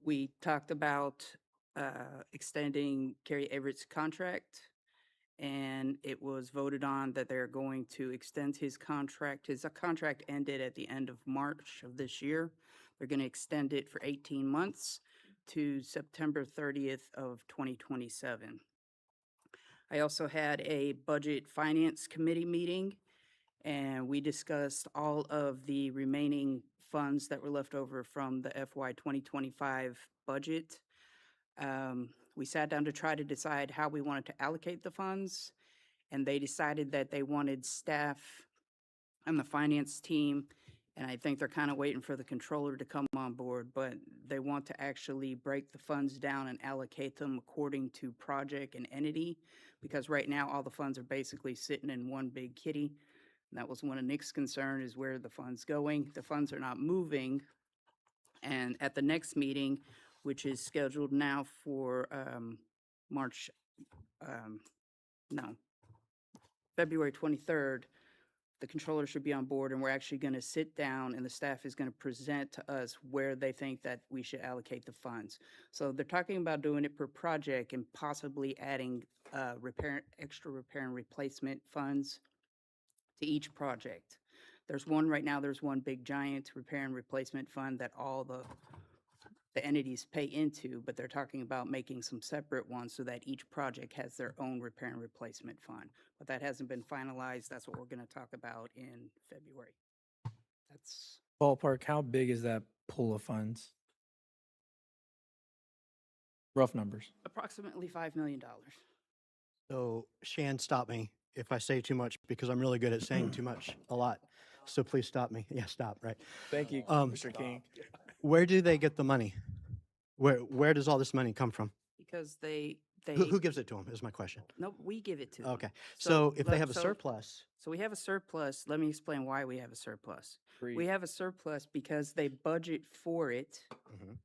We talked about extending Kerry Everett's contract, and it was voted on that they're going to extend his contract. His contract ended at the end of March of this year. They're going to extend it for 18 months to September 30th of 2027. I also had a Budget Finance Committee meeting, and we discussed all of the remaining funds that were left over from the FY 2025 budget. We sat down to try to decide how we wanted to allocate the funds, and they decided that they wanted staff and the finance team, and I think they're kind of waiting for the controller to come on board, but they want to actually break the funds down and allocate them according to project and entity, because right now all the funds are basically sitting in one big kitty. And that was one of Nick's concern, is where the funds going. The funds are not moving. And at the next meeting, which is scheduled now for February 23rd, the controller should be on board, and we're actually going to sit down, and the staff is going to present to us where they think that we should allocate the funds. So they're talking about doing it per project and possibly adding extra repair and replacement funds to each project. There's one big giant repair and replacement fund that all the entities pay into, but they're talking about making some separate ones so that each project has their own repair and replacement fund. But that hasn't been finalized. That's what we're going to talk about in February. That's Ballpark, how big is that pool of funds? Rough numbers. approximately $5 million. So Shan, stop me if I say too much, because I'm really good at saying too much a lot. So please stop me. Yeah, stop, right. Thank you, Um, Mr. King. Where do they get the money? Where does all this money come from? Because they Who gives it to them is my question. no, we give it to them. Okay, so if they look, have a surplus, So we have a surplus. Let me explain why we have a surplus. We Agreed. have a surplus because they budget for it. Mhm.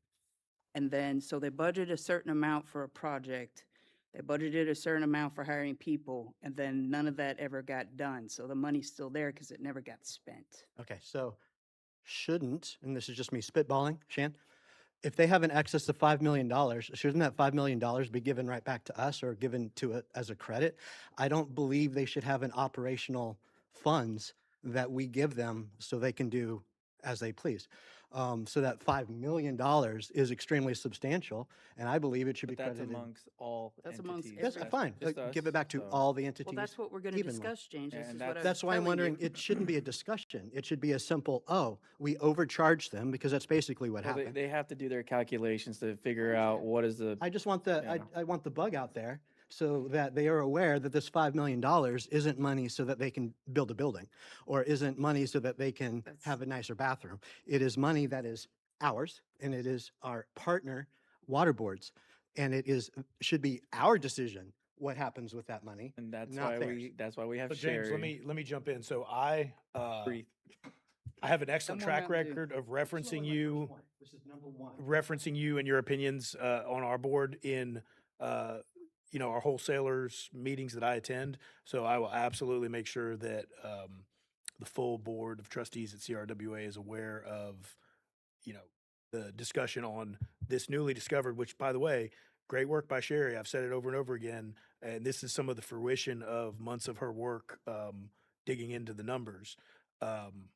And then, so they budget a certain amount for a project. They budgeted a certain amount for hiring people, and then none of that ever got done. So the money's still there because it never got spent. okay, so shouldn't, and this is just me spitballing, Shan, if they have an excess of $5 million, shouldn't that $5 million be given right back to us or given to it as a credit? I don't believe they should have an operational funds that we give them so they can do as they please. So that $5 million is extremely substantial, and I believe it should But be that's credited. amongst all That's amongst entities. That's every- fine, just give us, it back to so- all the Well, entities. that's what we're going to evenly. discuss, James. This And is what I was That's why I'm telling wondering, you. it shouldn't be a discussion. It should be a simple, oh, we overcharged them, because that's basically what Well, happened. they have to do their calculations to figure out what is the, I just want the, Yeah. I want the bug out there so that they are aware that this $5 million isn't money so that they can build a building, or isn't money so that they can That's- have a nicer bathroom. It is money that is ours, and it is our partner water boards, and it should be our decision what happens with that money. and that's not why theirs. that's why we have So James, Sherry. let me jump in. So I Breathe. have an excellent more track Mountain Dew. record of referencing you This is number one. and your opinions on our board in our wholesalers meetings that I attend. So I will absolutely make sure that the full board of trustees at CRWA is aware of the discussion on this newly discovered, which by the way, great work by Sherry. I've said it over and over again, and this is some of the fruition of months of her work digging into the numbers. Um,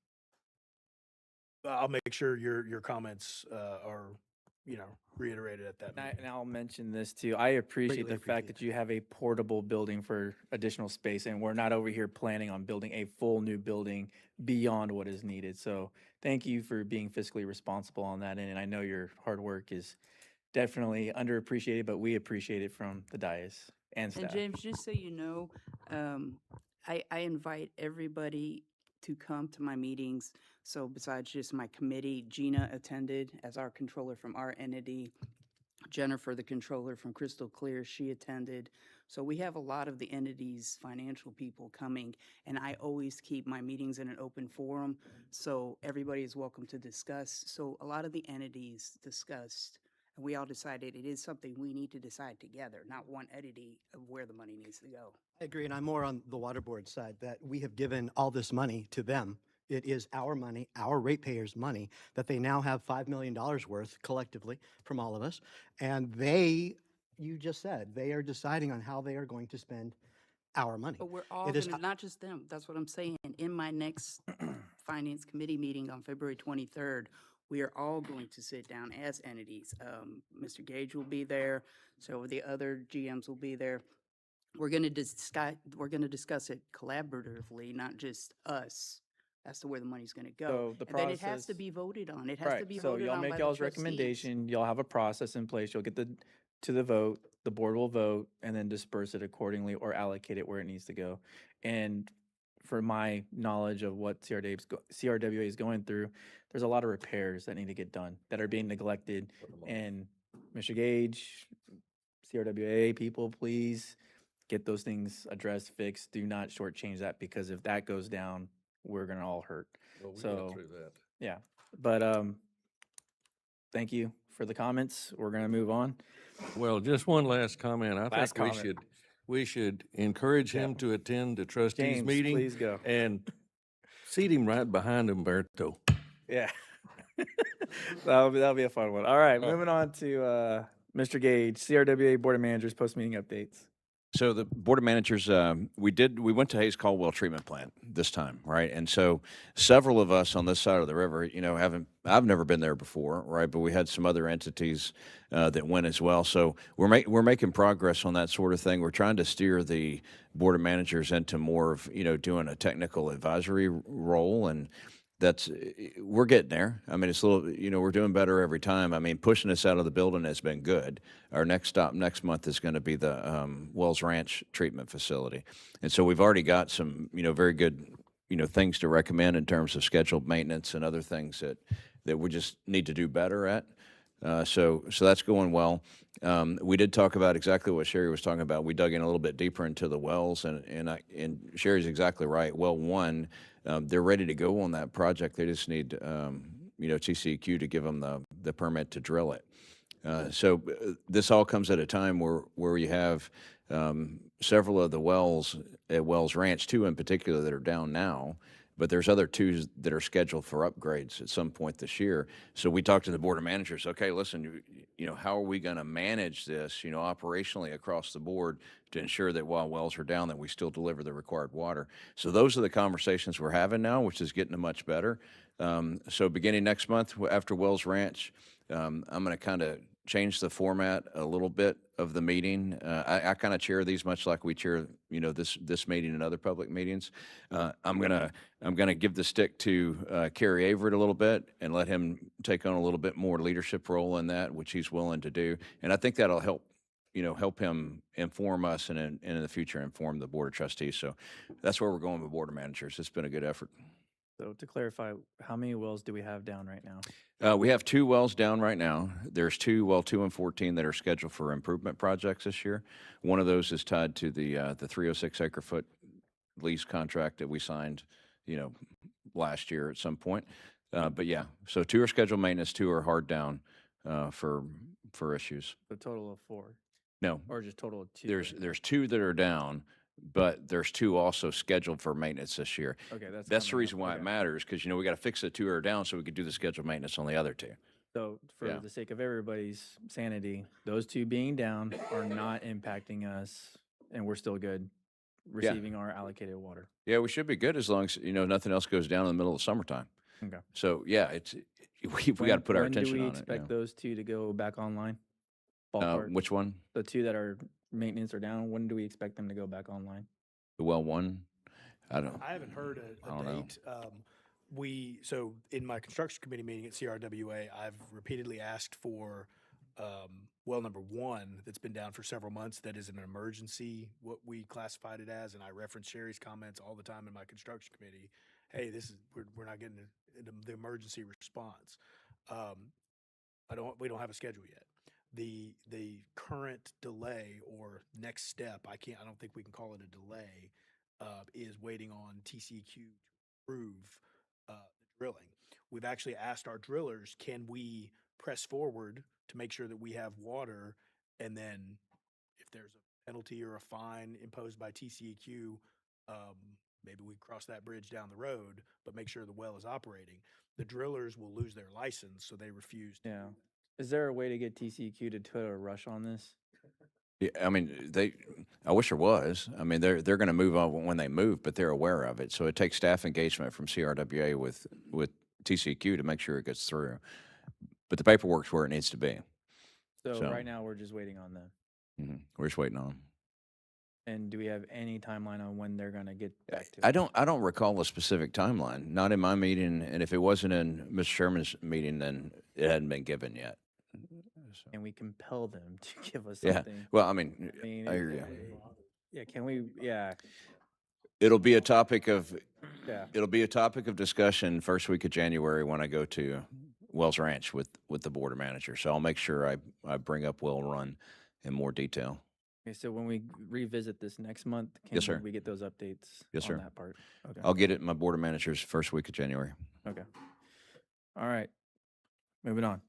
I'll make sure your comments are, reiterated at that meeting. And I'll mention this too. I appreciate Greatly the fact appreciate that you have a portable building for additional space, and we're not over here planning on building a full new building beyond what is needed. So thank you for being fiscally responsible on that end. And I know your hard work is definitely underappreciated, but we appreciate it from the dais and And staff. James, just so you know, I invite everybody to come to my meetings. So besides just my committee, Gina attended as our controller from our entity. Jennifer, the controller from Crystal Clear, she attended. So we have a lot of the entity's financial people coming, and I always keep my meetings in an open forum, so everybody is welcome to discuss. So a lot of the entities discussed, and we all decided it is something we need to decide together, not one entity of where the money needs to go. I agree, and I'm more on the water board side, that we have given all this money to them. It is our money, our ratepayers' money, that they now have $5 million worth collectively from all of us. And you just said, they are deciding on how they are going to spend our money. But we're all It is- gonna, not just them, that's what I'm saying. In my next Finance Committee meeting on February 23rd, we are all going to sit down as entities. Mr. Gage will be there, so the other GMs will be there. We're gonna discuss it collaboratively, not just us, as to where the money's gonna go. So the And then it has to process- be voted on. It has to Right, be so voted y'all on by make the y'all's trustees. recommendation, y'all have a process in place, you'll get to the vote, the board will vote, and then disperse it accordingly or allocate it where it needs to go. And for my knowledge of what CRWA is going through, there's a lot of repairs that need to get done, that are being neglected. And Mr. Gage, CRWA people, please get those things addressed, fixed. Do not shortchange that, because if that goes down, we're gonna all hurt. Well, we So- got through that. Yeah, but thank you for the comments. We're gonna move on. Well, just one last comment. I Last think comment. we should encourage him to attend the trustees James, meeting. please go. And seat him right behind Umberto. Yeah. That'll be a fun one. All right, moving on to Mr. Gage, CRWA Board of Managers post-meeting updates. So the Board of Managers, we went to Hayes Caldwell Treatment Plant this time, right? And so several of us on this side of the river, I've never been there before, right? But we had some other entities that went as well. So we're making progress on that sort of thing. We're trying to steer the Board of Managers into more of, doing a technical advisory role, and we're getting there. I mean, it's a little, we're doing better every time. I mean, pushing us out of the building has been good. Our next stop next month is going to be the Wells Ranch treatment facility. And so we've already got some, very good, things to recommend in terms of scheduled maintenance and other things that we just need to do better at. So that's going well. We did talk about exactly what Sherry was talking about. We dug in a little bit deeper into the wells, and Sherry's exactly right. Well, one, they're ready to go on that project. They just need, TCEQ to give them the permit to drill it. So this all comes at a time where you have several of the wells at Wells Ranch, two in particular, that are down now. But there's other two that are scheduled for upgrades at some point this year. So we talked to the Board of Managers. Okay, listen, how are we going to manage this, operationally across the board to ensure that while wells are down, that we still deliver the required water? So those are the conversations we're having now, which is getting much better. So beginning next month after Wells Ranch, I'm going to kind of change the format a little bit of the meeting. I kind of chair these much like we chair, this meeting and other public meetings. I'm gonna give the stick to Kerry Averett a little bit and let him take on a little bit more leadership role in that, which he's willing to do. And I think that'll help him inform us and in the future inform the Board of Trustees. So that's where we're going with Board of Managers. It's been a good effort. So to clarify, how many wells do we have down right now? We have 2 wells down right now. There's 2 and 14 that are scheduled for improvement projects this year. One of those is tied to the 306 acre foot lease contract that we signed, last year at some point. But yeah, so 2 are scheduled maintenance, 2 are hard down for issues. A total of 4, No, or just total of 2? there's 2 that are down, but there's 2 also scheduled for maintenance this year. Okay, that's That's the coming reason up. why it Okay. matters, because we got to fix the 2 are down so we could do the scheduled maintenance on the other 2. So for Yeah. the sake of everybody's sanity, those two being down are not impacting us, and we're still good receiving our allocated water. Yeah, we should be good as long as, nothing else goes down in the middle of summertime. Okay. So, yeah, we got to put our attention When do we on it. expect those two to go back online? Yeah. Ballpark. Which one? The two that are maintenance or down, when do we expect them to go back online? The well one? I don't. I haven't heard I a don't know. date. So in my construction committee meeting at CRWA, I've repeatedly asked for well number one that's been down for several months. That is an emergency, what we classified it as, and I reference Sherry's comments all the time in my construction committee. Hey, we're not getting the emergency response. We don't have a schedule yet. The current delay or next step, I don't think we can call it a delay, is waiting on TCEQ to approve the drilling. We've actually asked our drillers, can we press forward to make sure that we have water, and then if there's a penalty or a fine imposed by TCEQ, maybe we cross that bridge down the road, but make sure the well is operating. The drillers will lose their license, so they refuse to. Yeah. Is there a way to get TCEQ to put a rush on this? Yeah, I mean, I wish there was. I mean, they're going to move on when they move, but they're aware of it. So it takes staff engagement from CRWA with TCEQ to make sure it gets through. But the paperwork's where it needs to be. So So- right now, we're just waiting on them. We're just waiting on them. And do we have any timeline on when they're gonna get back to? I don't recall a specific timeline, not in my meeting, and if it wasn't in Mr. Sherman's meeting, then it hadn't been given yet. So- Can we compel them to give us Yeah, something? well, I mean, I mean, I hear you. Yeah, can we, yeah, It'll be a topic of yeah. discussion first week of January when I go to Wells Ranch with the board of managers. So I'll make sure I bring up Well Run in more detail. Okay, so when we revisit this next month, Yes, sir. can we get those updates? Yes, sir. On that part? Okay, I'll get it in my board of managers first week of January. okay. All right, moving on.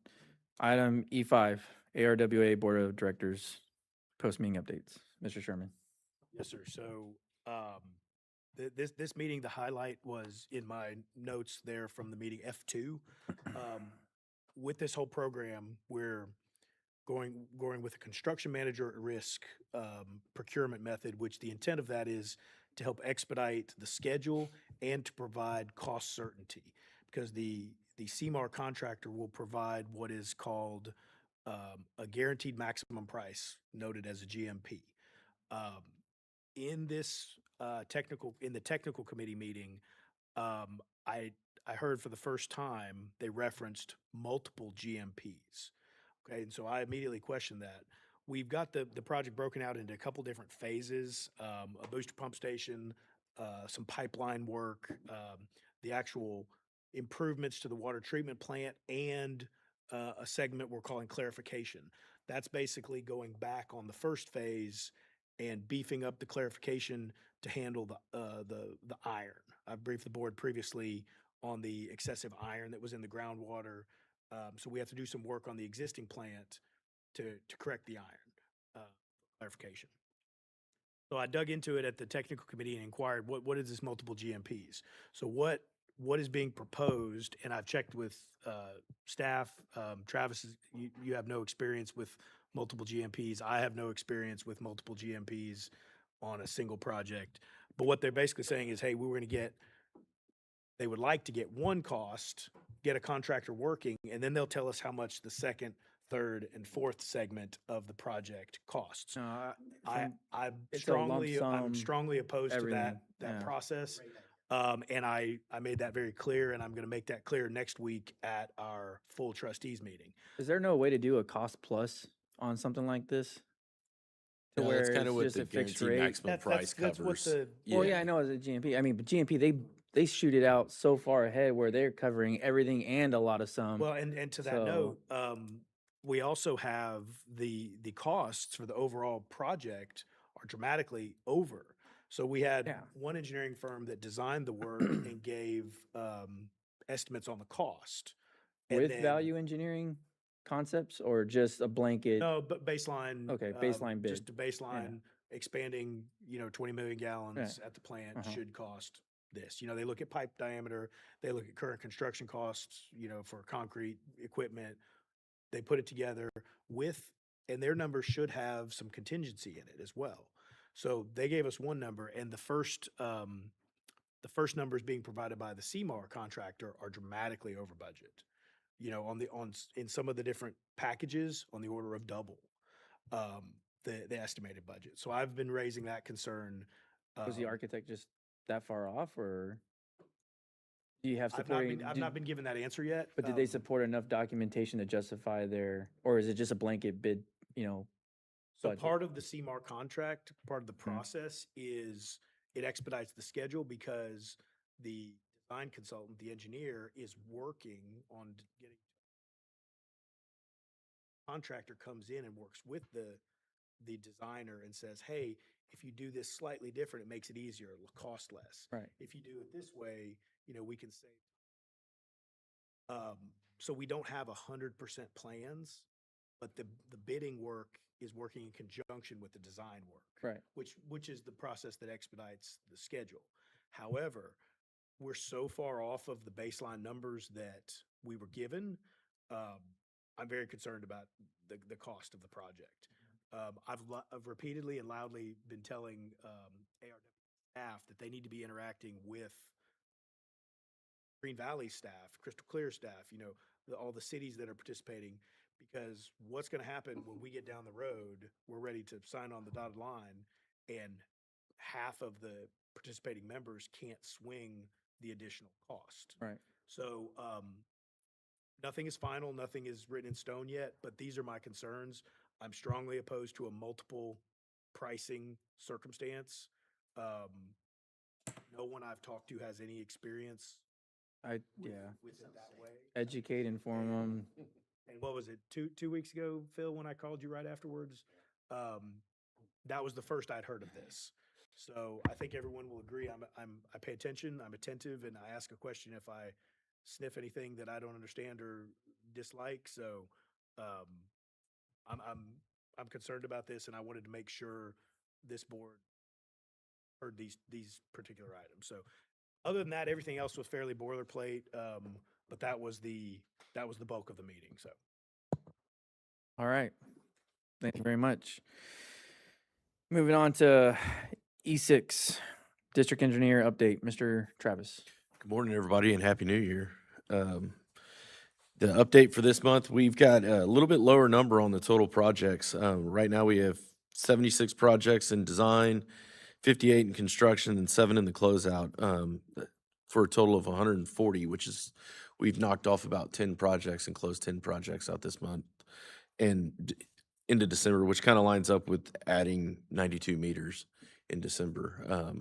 Item E5, ARWA Board of Directors, post-meeting updates. Mr. Sherman. Yes, sir. So this meeting, the highlight was in my notes there from the meeting F2. With this whole program, we're going with a construction manager at risk procurement method, which the intent of that is to help expedite the schedule and to provide cost certainty, because the CMAR contractor will provide what is called a guaranteed maximum price, noted as a GMP. In this technical committee meeting, I heard for the first time they referenced multiple GMPs. Okay, and so I immediately questioned that. We've got the project broken out into a couple different phases: a booster pump station, some pipeline work, the actual improvements to the water treatment plant, and a segment we're calling clarification. That's basically going back on the first phase and beefing up the clarification to handle the iron. I've briefed the board previously on the excessive iron that was in the groundwater. So we have to do some work on the existing plant to correct the iron clarification. So I dug into it at the technical committee and inquired what is this multiple GMPs? So what is being proposed? And I've checked with staff. Travis, you have no experience with multiple GMPs. I have no experience with multiple GMPs on a single project. But what they're basically saying is, hey, they would like to get one cost, get a contractor working, and then they'll tell us how much the second, third, and fourth segment of the project costs. No, I'm it's a lump sum, strongly opposed to everything, that yeah. process. And I made that very clear, and I'm going to make that clear next week at our full trustees meeting. Is there no way to do a cost plus on something like this? To No, where that's kind it's of what just the a fixed guaranteed rate? maximum price That's what covers. Well, yeah, I know as a GMP. I mean, but GMP, they shoot it out so far ahead where they're covering everything and a lot of some. Well, and to that so- note, we also have the costs for the overall project are dramatically over. So we had Yeah. one engineering firm that designed the work and gave estimates on the cost. And With then- value engineering concepts or just a blanket? No, but baseline. Okay, baseline bid. Just a baseline expanding, 20 million gallons at the plant Uh-huh. should cost this. You know, they look at pipe diameter, they look at current construction costs, you know, for concrete equipment. They put it together with, and their numbers should have some contingency in it as well. So they gave us one number, and the first numbers being provided by the CMAR contractor are dramatically over budget. You know, in some of the different packages on the order of double the estimated budget. So I've been raising that concern. Was the architect just that far off, or do you have I've supporting? not been given that answer yet. But did they support enough documentation to justify or is it just a blanket bid, you know? So budget? part of the CMAR contract, part of the process is it expedites the schedule because the design consultant, the engineer, is working on getting. Contractor comes in and works with the designer and says, hey, if you do this slightly different, it makes it easier, it'll cost less. Right. If you do it this way, you know, we can save. So we don't have 100% plans, but the bidding work is working in conjunction with the design work. Right. Which is the process that expedites the schedule. However, we're so far off of the baseline numbers that we were given. I'm very concerned about the cost of the project. I've repeatedly and loudly been telling ARW staff that they need to be interacting with Green Valley staff, Crystal Clear staff, you know, all the cities that are participating, because what's going to happen when we get down the road, we're ready to sign on the dotted line, and half of the participating members can't swing the additional cost. Right. So nothing is final, nothing is written in stone yet, but these are my concerns. I'm strongly opposed to a multiple pricing circumstance. No one I've talked to has any experience Yeah. with it that way. Educate, inform them. And what was it, two weeks ago, Phil, when I called you right afterwards? That was the first I'd heard of this. So I think everyone will agree. I pay attention, I'm attentive, and I ask a question if I sniff anything that I don't understand or dislike. So I'm concerned about this, and I wanted to make sure this board heard these particular items. So other than that, everything else was fairly boilerplate. But that was the bulk of the meeting. So. All right. Thank you very much. Moving on to E6, District Engineer Update, Mr. Travis. Good morning, everybody, and Happy New Year. The update for this month, we've got a little bit lower number on the total projects. Right now, we have 76 projects in design, 58 in construction, and 7 in the closeout, for a total of 140, which is, we've knocked off about 10 projects and closed 10 projects out this month and into December, which kind of lines up with adding 92 meters in December.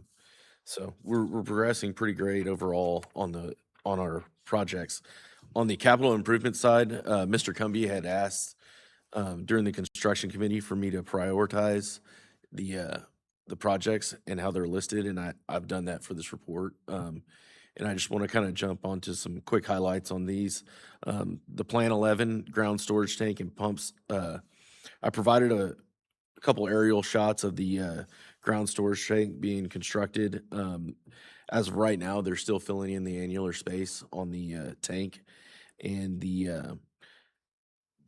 So we're progressing pretty great overall on our projects. On the capital improvement side, Mr. Cumbie had asked during the construction committee for me to prioritize the projects and how they're listed, and I've done that for this report. And I just want to kind of jump onto some quick highlights on these. The Plan 11 ground storage tank and pumps. I provided a couple aerial shots of the ground storage tank being constructed. As of right now, they're still filling in the annular space on the tank, and the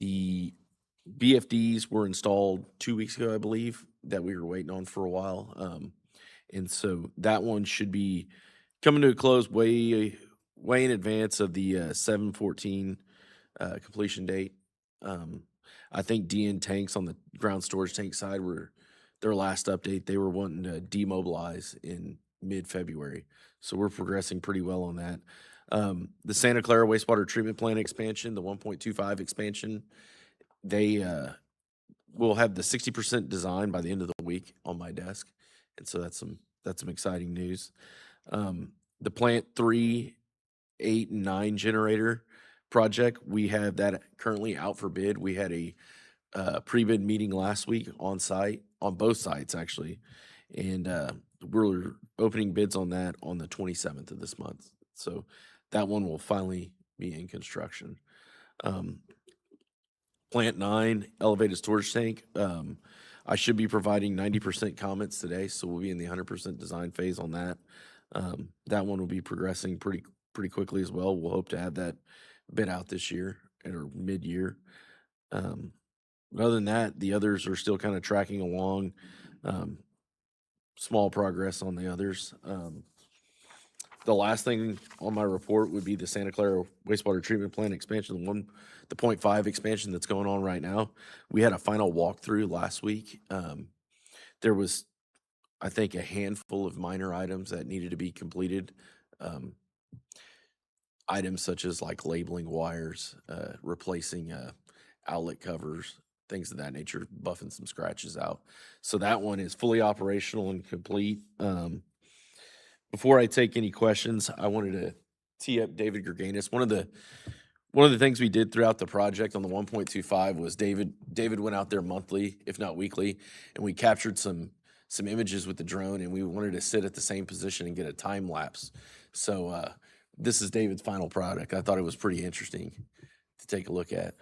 BFDs were installed 2 weeks ago, I believe, that we were waiting on for a while. And so that one should be coming to a close way in advance of the 7/14 completion date. I think DN Tanks on the ground storage tank side were their last update. They were wanting to demobilize in mid-February. So we're progressing pretty well on that. The Santa Clara wastewater treatment plant expansion, the 1.25 expansion, they will have the 60% design by the end of the week on my desk. And so that's some exciting news. The Plant 3, 8, and 9 generator project, we have that currently out for bid. We had a pre-bid meeting last week on site, on both sites actually, and we're opening bids on that on the 27th of this month. So that one will finally be in construction. Plant 9 elevated storage tank. I should be providing 90% comments today, so we'll be in the 100% design phase on that. That one will be progressing pretty quickly as well. We'll hope to have that bid out this year or mid-year. But other than that, the others are still kind of tracking along. Small progress on the others. The last thing on my report would be the Santa Clara wastewater treatment plant expansion, the 0.5 expansion that's going on right now. We had a final walkthrough last week. There was, I think, a handful of minor items that needed to be completed. Items such as like labeling wires, replacing outlet covers, things of that nature, buffing some scratches out. So that one is fully operational and complete. Before I take any questions, I wanted to tee up David Gerganis. One of the things we did throughout the project on the 1.25 was David went out there monthly, if not weekly, and we captured some images with the drone, and we wanted to sit at the same position and get a time lapse. So this is David's final product. I thought it was pretty interesting to take a look at.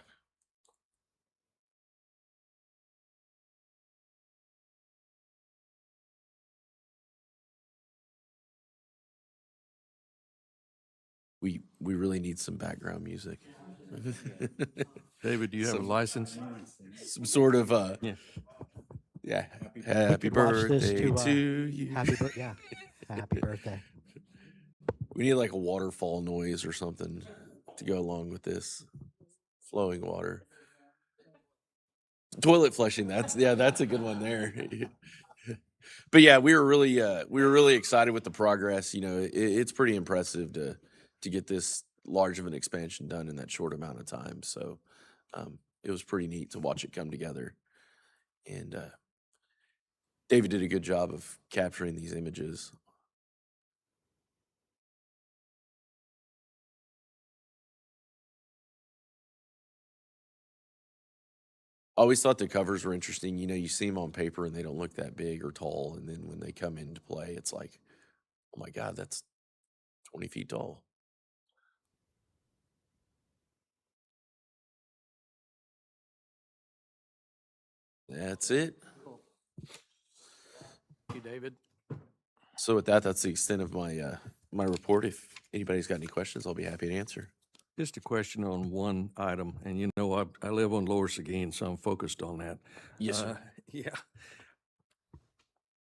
We really need some background music. David, do you have a Some- license? Some sort of Yeah. happy could watch this birthday to, to you. Yeah. Happy birthday. We need like a waterfall noise or something to go along with this. Flowing water. Toilet flushing, that's a good one there. But yeah, we were really excited with the progress. You know, it's pretty impressive to get this large of an expansion done in that short amount of time. So it was pretty neat to watch it come together. And David did a good job of capturing these images. Always thought the covers were interesting. You know, you see them on paper and they don't look that big or tall. And then when they come into play, it's like, oh my God, that's 20 feet tall. That's it. Thank you, David. So with that, that's the extent of my my report. If anybody's got any questions, I'll be happy to answer. Just a question on one item, and you know, I live on Lower Seguin, so I'm focused on that. Yes, sir. Yeah.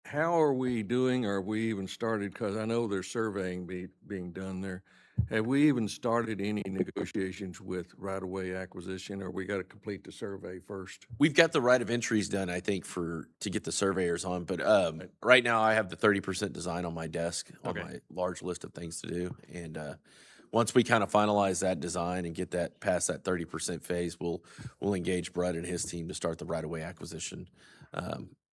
How are we doing? Are we even started? Because I know there's surveying being done there. Have we even started any negotiations with right-of-way acquisition, or we got to complete the survey first? We've got the right of entries done, I think, to get the surveyors on. But right now, I have the 30% design on my desk on Okay. my large list of things to do. And once we kind of finalize that design and get that past that 30% phase, we'll engage Brett and his team to start the right of way acquisition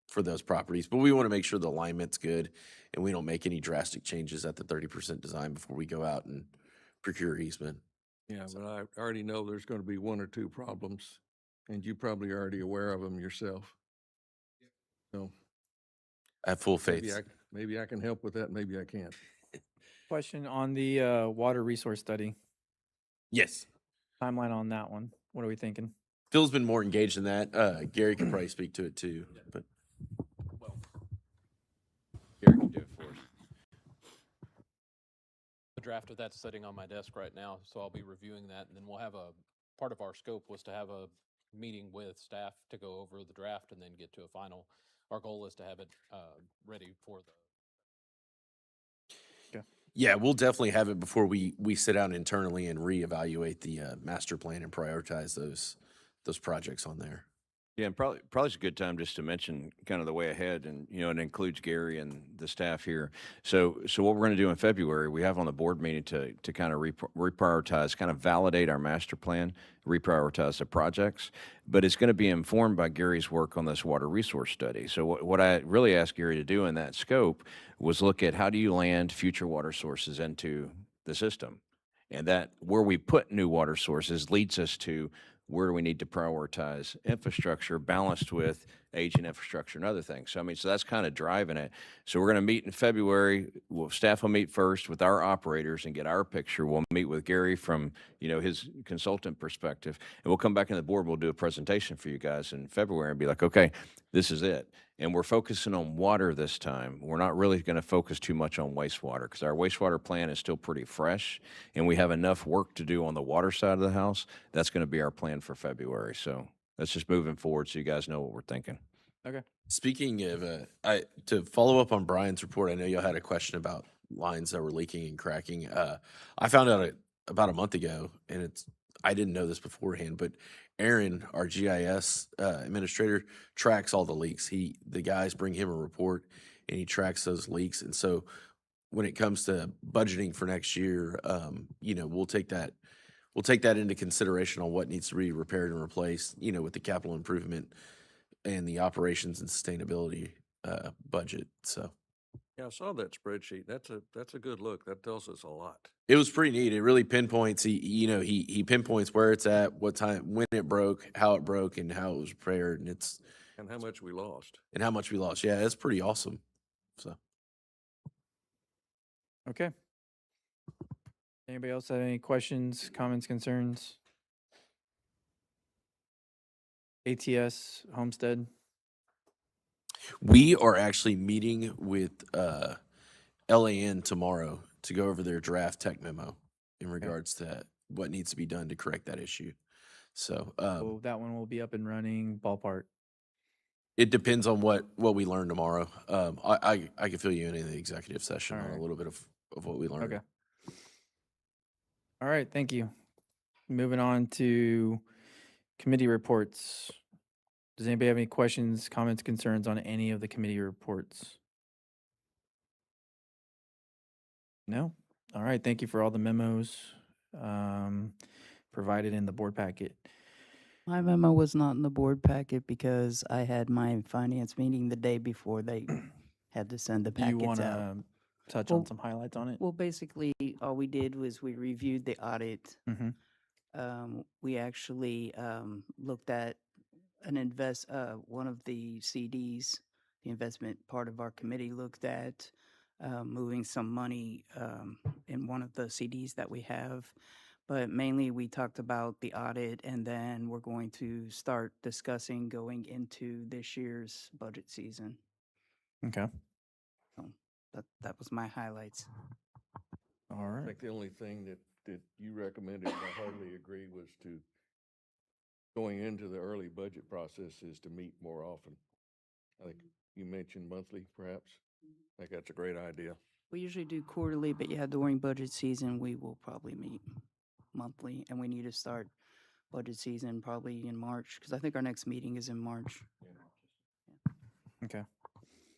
for those properties. But we want to make sure the alignment's good and we don't make any drastic changes at the 30% design before we go out and procure easement. Yeah, but I already know there's going to be one or two problems, and you probably are already aware of them yourself. So I have full faith. maybe I can help with that, maybe I can't. Question on the water resource study, Yes. timeline on that one. What are we thinking? Phil's been more engaged in that. Gary can probably speak to it too, but Gary can do it for us. The draft of that's sitting on my desk right now, so I'll be reviewing that, and then we'll have part of our scope was to have a meeting with staff to go over the draft and then get to a final. Our goal is to have it ready for the. yeah, we'll definitely have it before we sit down internally and reevaluate the master plan and prioritize those projects on there. Yeah, and probably it's a good time just to mention kind of the way ahead, and you know, it includes Gary and the staff here. So what we're going to do in February, we have on the board meeting to kind of reprioritize, kind of validate our master plan, reprioritize the projects, but it's going to be informed by Gary's work on this water resource study. So what I really asked Gary to do in that scope was look at how do you land future water sources into the system, and that where we put new water sources leads us to where do we need to prioritize infrastructure balanced with aging infrastructure and other things. So, I mean, so that's kind of driving it. So we're going to meet in February. Staff will meet first with our operators and get our picture. We'll meet with Gary from, his consultant perspective, and we'll come back in the board. We'll do a presentation for you guys in February and be like, okay, this is it. And we're focusing on water this time. We're not really going to focus too much on wastewater because our wastewater plan is still pretty fresh and we have enough work to do on the water side of the house. That's going to be our plan for February. So that's just moving forward so you guys know what we're thinking. Okay. Speaking of, to follow up on Brian's report, I know y'all had a question about lines that were leaking and cracking. I found out about a month ago, and I didn't know this beforehand, but Aaron, our GIS administrator, tracks all the leaks. The guys bring him a report, and he tracks those leaks. And so, when it comes to budgeting for next year, we'll take that into consideration on what needs to be repaired and replaced. With the capital improvement and the operations and sustainability budget. So. Yeah, I saw that spreadsheet. That's a good look. That tells us a lot. It was pretty neat. It really pinpoints. He pinpoints where it's at, what time, when it broke, how it broke, and how it was repaired, And how much we lost. Yeah, it's pretty awesome. So Okay. Anybody else have any questions, comments, concerns? ATS, Homestead. we are actually meeting with LAN tomorrow to go over their draft tech memo in regards to what needs to be done to correct that issue. So So that one will be up and running ballpark. it depends on what we learn tomorrow. I can fill you in the executive session on a Alright. little bit of what we learned. Okay. All right, thank you. Moving on to committee reports. Does anybody have any questions, comments, concerns on any of the committee reports? No? All right, thank you for all the memos provided in the board packet. My memo was not in the board packet because I had my finance meeting the day before they had to send the Do you packets want out. to touch Well- on some highlights on it? Well, basically, all we did was we reviewed the audit. Mhm. We actually looked at one of the CDs, the investment part of our committee looked at moving some money in one of the CDs that we have. But mainly we talked about the audit, and then we're going to start discussing going into this year's budget season. Okay. So that was my highlights. All I right. think the only thing that you recommended, and I hardly agree, was to going into the early budget process is to meet more often. I think you mentioned monthly, perhaps. I think that's a great idea. We usually do quarterly, but yeah, during budget season, we will probably meet monthly, and we need to start budget season probably in March, because I think our next meeting is in March. Okay.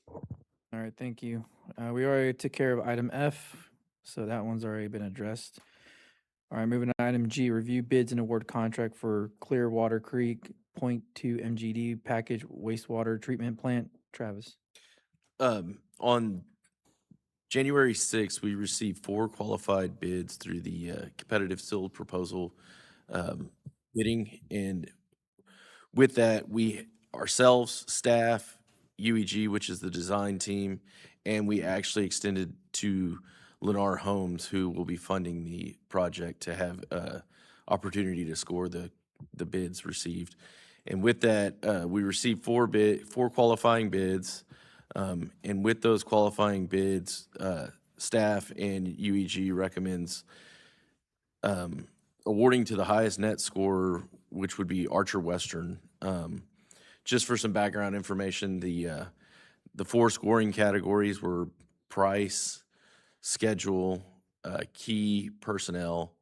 All right, thank you. We already took care of item F, so that one's already been addressed. All right, moving to item G, review bids and award contract for Clearwater Creek .2 MGD package wastewater treatment plant. Travis. On January 6th, we received 4 qualified bids through the competitive sealed proposal bidding. And with that, we ourselves, staff, UEG, which is the design team, and we actually extended to Lennar Homes, who will be funding the project, to have opportunity to score the bids received. And with that, we received 4 qualifying bids. And with those qualifying bids, staff and UEG recommends awarding to the highest net score, which would be Archer Western. Just for some background information, the 4 scoring categories were price, schedule, key personnel,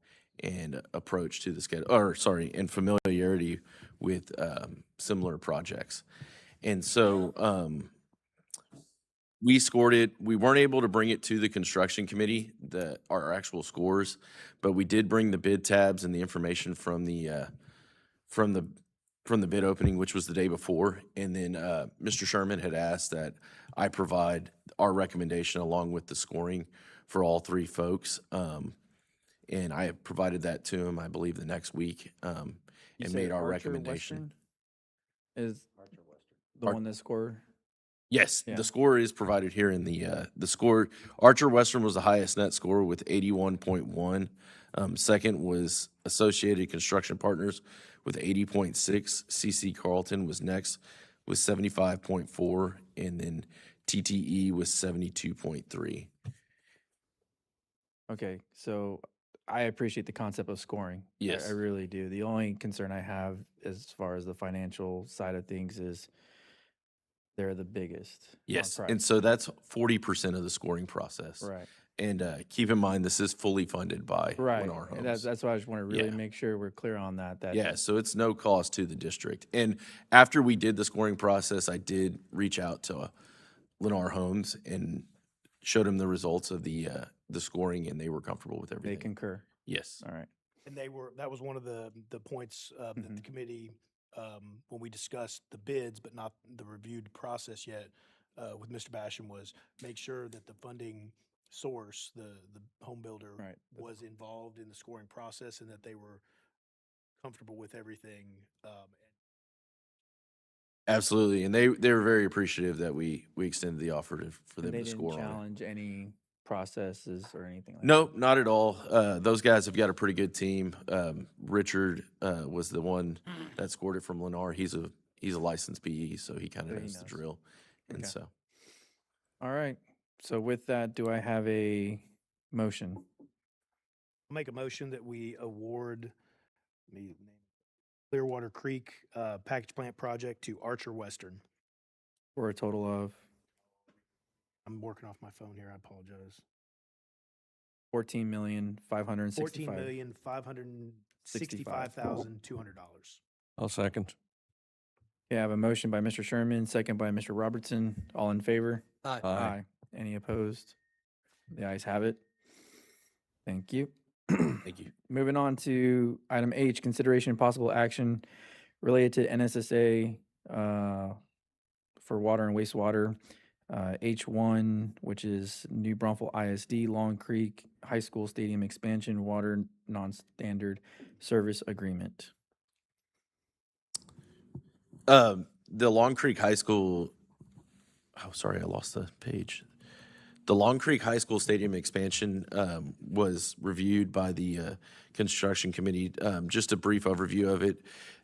and approach to the schedule, and familiarity with similar projects. And so we scored it. We weren't able to bring it to the construction committee, our actual scores, but we did bring the bid tabs and the information from the bid opening, which was the day before. And then Mr. Sherman had asked that I provide our recommendation along with the scoring for all 3 folks. And I have provided that to him, I believe, the next week. You and said made our Archer recommendation. Western is the Ar- one that score? Yes, Yeah. the score is provided here in the score. Archer Western was the highest net score with 81.1. Second was Associated Construction Partners with 80.6. CC Carlton was next with 75.4, and then TTE was 72.3. Okay, so I appreciate the concept of scoring. I Yes. really do. The only concern I have as far as the financial side of things is they're the biggest. on Yes, price. and so that's 40% of the scoring process. Right. And keep in mind, this is fully funded by Right. Lennar and Homes. That's why I just want to really Yeah. make sure we're clear on that. Yeah, so it's no cost to the district. And after we did the scoring process, I did reach out to Lennar Homes and showed them the results of the scoring, and they were comfortable with they everything. concur. Yes. All right. And that was one of the points that the Mhm. committee, when we discussed the bids, but not the reviewed process yet, with Mr. Basham, was make sure that the funding source, the home builder, Right. was involved in the scoring process and that they were comfortable with everything. Absolutely, and they were very appreciative that we extended the offer for And them they to didn't score on it. challenge any processes or anything like No, that? not at all. Those guys have got a pretty good team. Richard was the one that scored it from Lennar. He's a licensed PE, so he kind So of he knows the knows. drill. And Okay. so, All right. So with that, do I have a motion? I'll make a motion that we award the Clearwater Creek package plant project to Archer Western. For a total of I'm working off my phone here. I apologize. $14,565,200. I'll second. Okay, I have a motion by Mr. Sherman, second by Mr. Robertson. All in favor? Aye. Any opposed? The ayes have it. Thank you. thank you. Moving on to item H, consideration and possible action related to NSSA for water and wastewater. H1, which is New Braunfels ISD, Long Creek High School Stadium Expansion Water Non-Standard Service Agreement. The Long Creek High School. Oh, sorry, I lost the page. The Long Creek High School Stadium expansion was reviewed by the construction committee. Just a brief overview of it.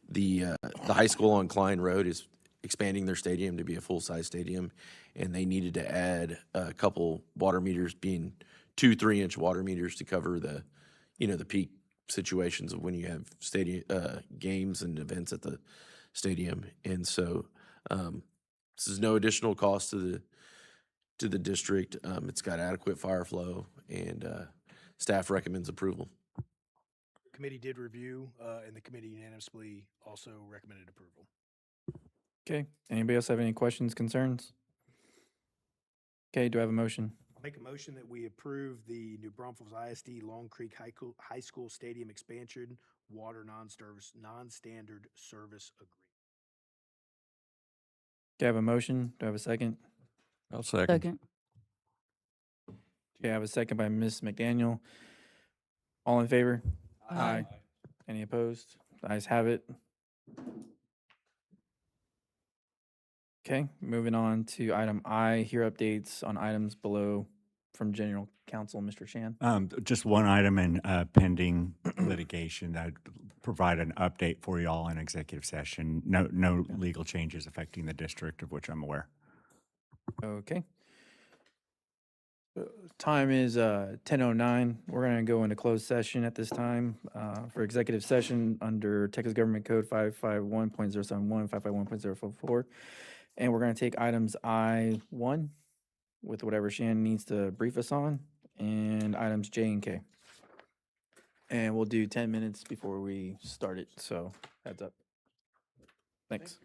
The high school on Klein Road is expanding their stadium to be a full-size stadium, and they needed to add a couple water meters, being 2 3-inch water meters to cover the peak situations of when you have stadium games and events at the stadium. And so this is no additional cost to the district. It's got adequate fire flow, and staff recommends approval. Committee did review, and the committee unanimously also recommended approval. Okay, anybody else have any questions, concerns? Okay, do I have a motion? I'll make a motion that we approve the New Braunfels ISD Long Creek High School Stadium expansion water non-standard service agreement. Do I have a motion? Do I have a second? I'll second. Second. Okay, I have a second by Ms. McDaniel. All in favor? Aye. Any opposed? The ayes have it. Okay, moving on to item I, hear updates on items below from General Counsel, Mr. Shan. Just one item in pending litigation. I'd provide an update for you all in executive session. No legal changes affecting the district of which I'm aware. Okay. Time is 10:09. We're going to go into closed session at this time for executive session under Texas Government Code 551.071, 551.044. And we're going to take items I1 with whatever Shannon needs to brief us on, and items J and K. And we'll do 10 minutes before we start it, so heads up. Thanks.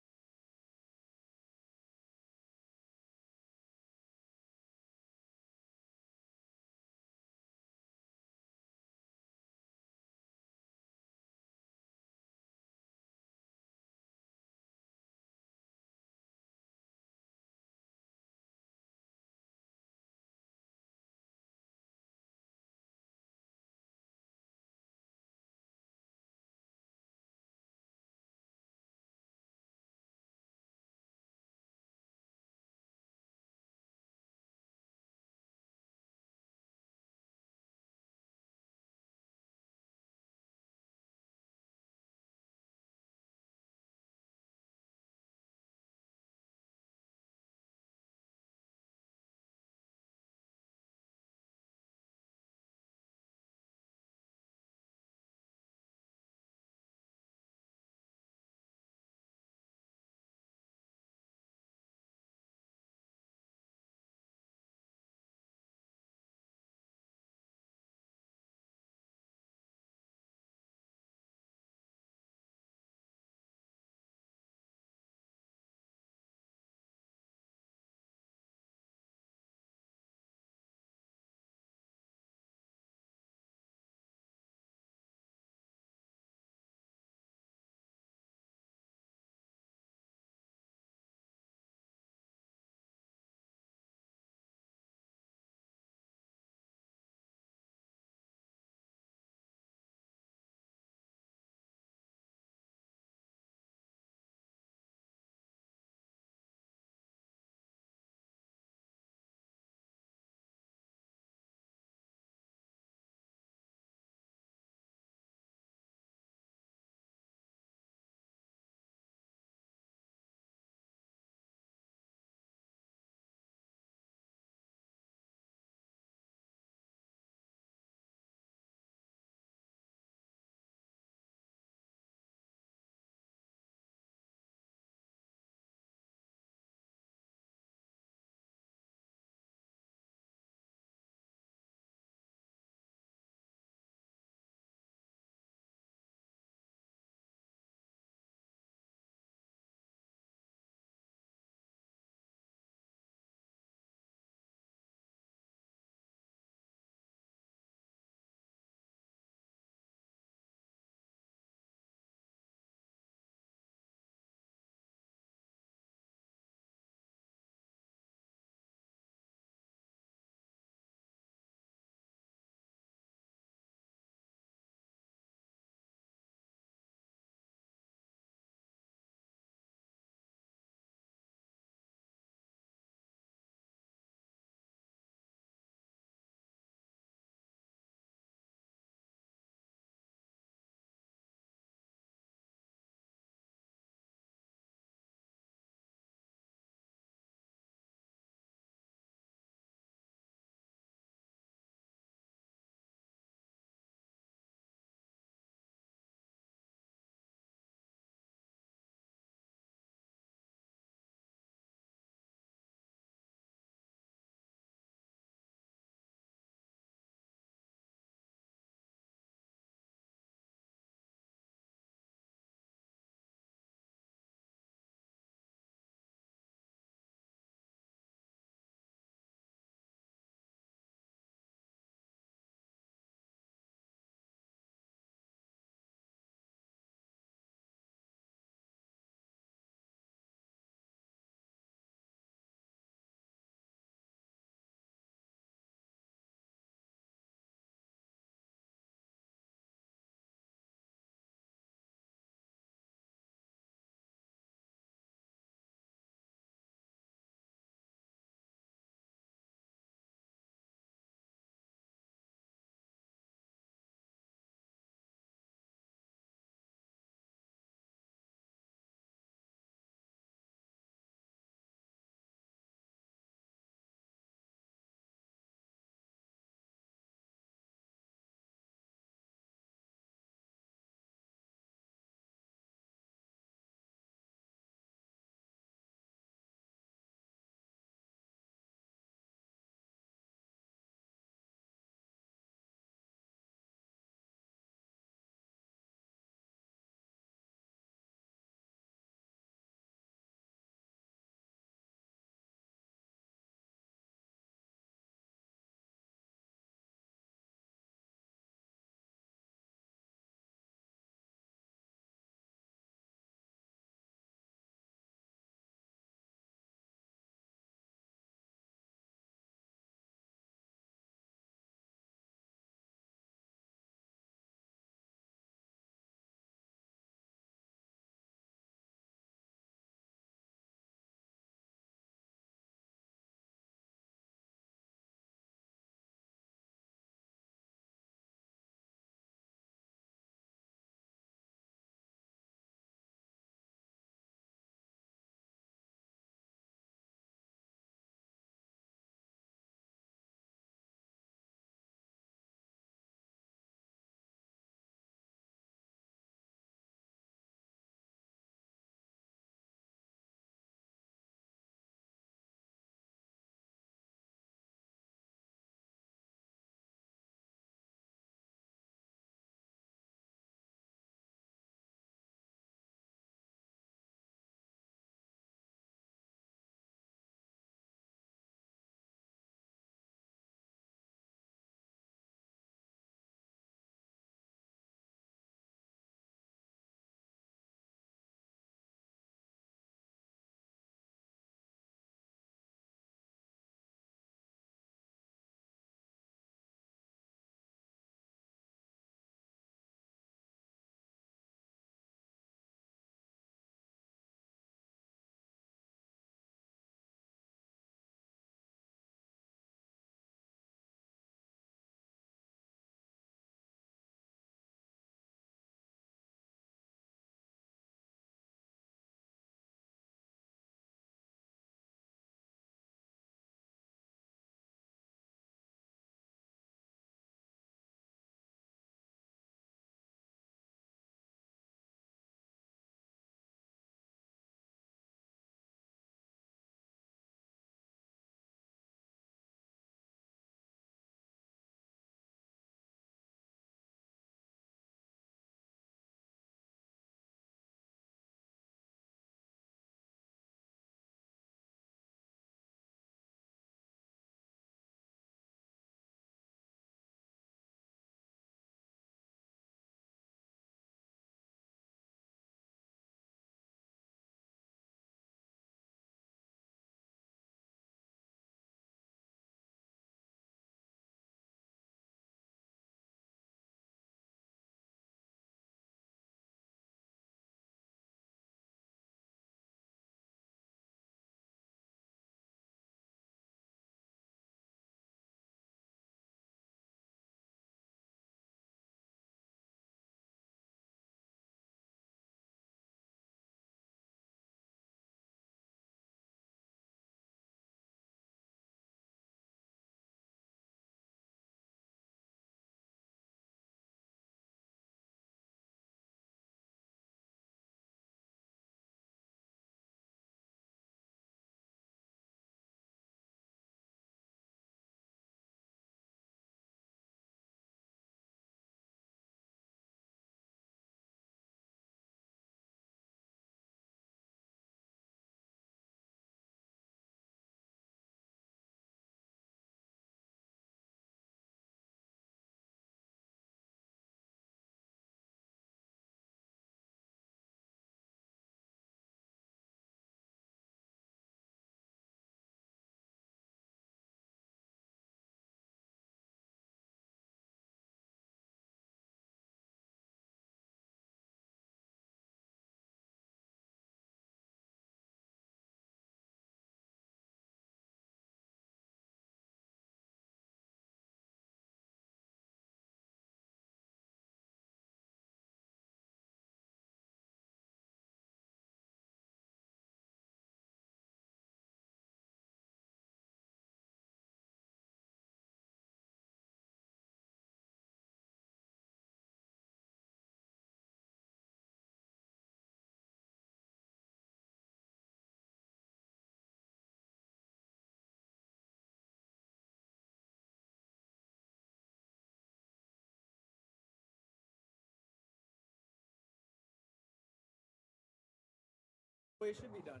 way it should be done.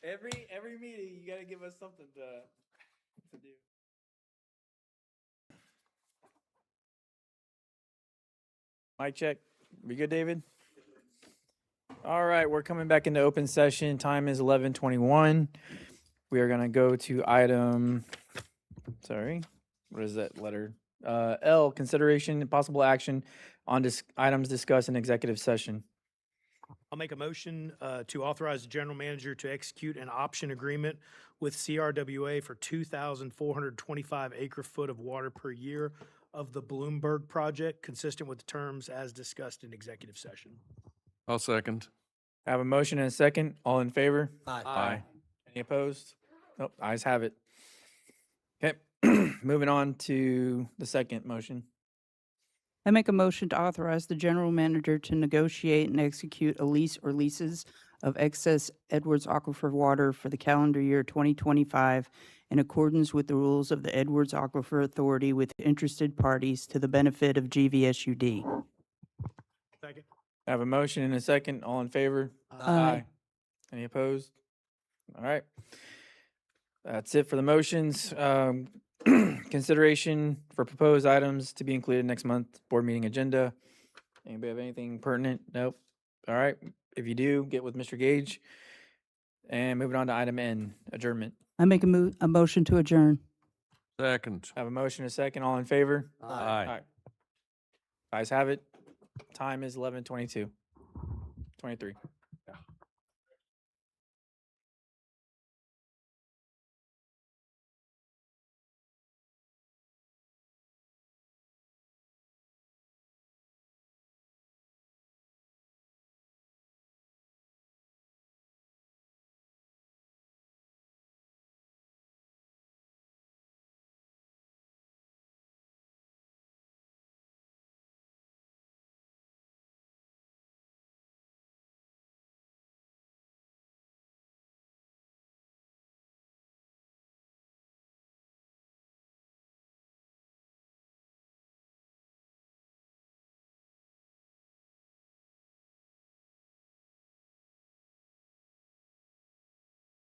Every meeting, you gotta give us something to do. Mic check. We good, David? All right, we're coming back into open session. Time is 11:21. We are gonna go to item, sorry, what is that letter? L, consideration and possible action on items discussed in executive session. I'll make a motion to authorize the general manager to execute an option agreement with CRWA for 2,425 acre-foot of water per year of the Bloomberg project, consistent with the terms as discussed in executive session. I'll second. I have a motion and a second. All in favor? Aye. Any opposed? Nope, ayes have it. Okay, moving on to the second motion. I make a motion to authorize the general manager to negotiate and execute a lease or leases of excess Edwards Aquifer water for the calendar year 2025 in accordance with the rules of the Edwards Aquifer Authority with interested parties to the benefit of GVSUD. Second. I have a motion and a second. All in favor? Aye. Any opposed? All right. That's it for the motions. Consideration for proposed items to be included next month board meeting agenda. Anybody have anything pertinent? Nope. All right. If you do, get with Mr. Gage. And moving on to item N, adjournment. I make a motion to adjourn. Second. I have a motion and a second. All in favor? Aye. Ayes have it. Time is 11:22. 23.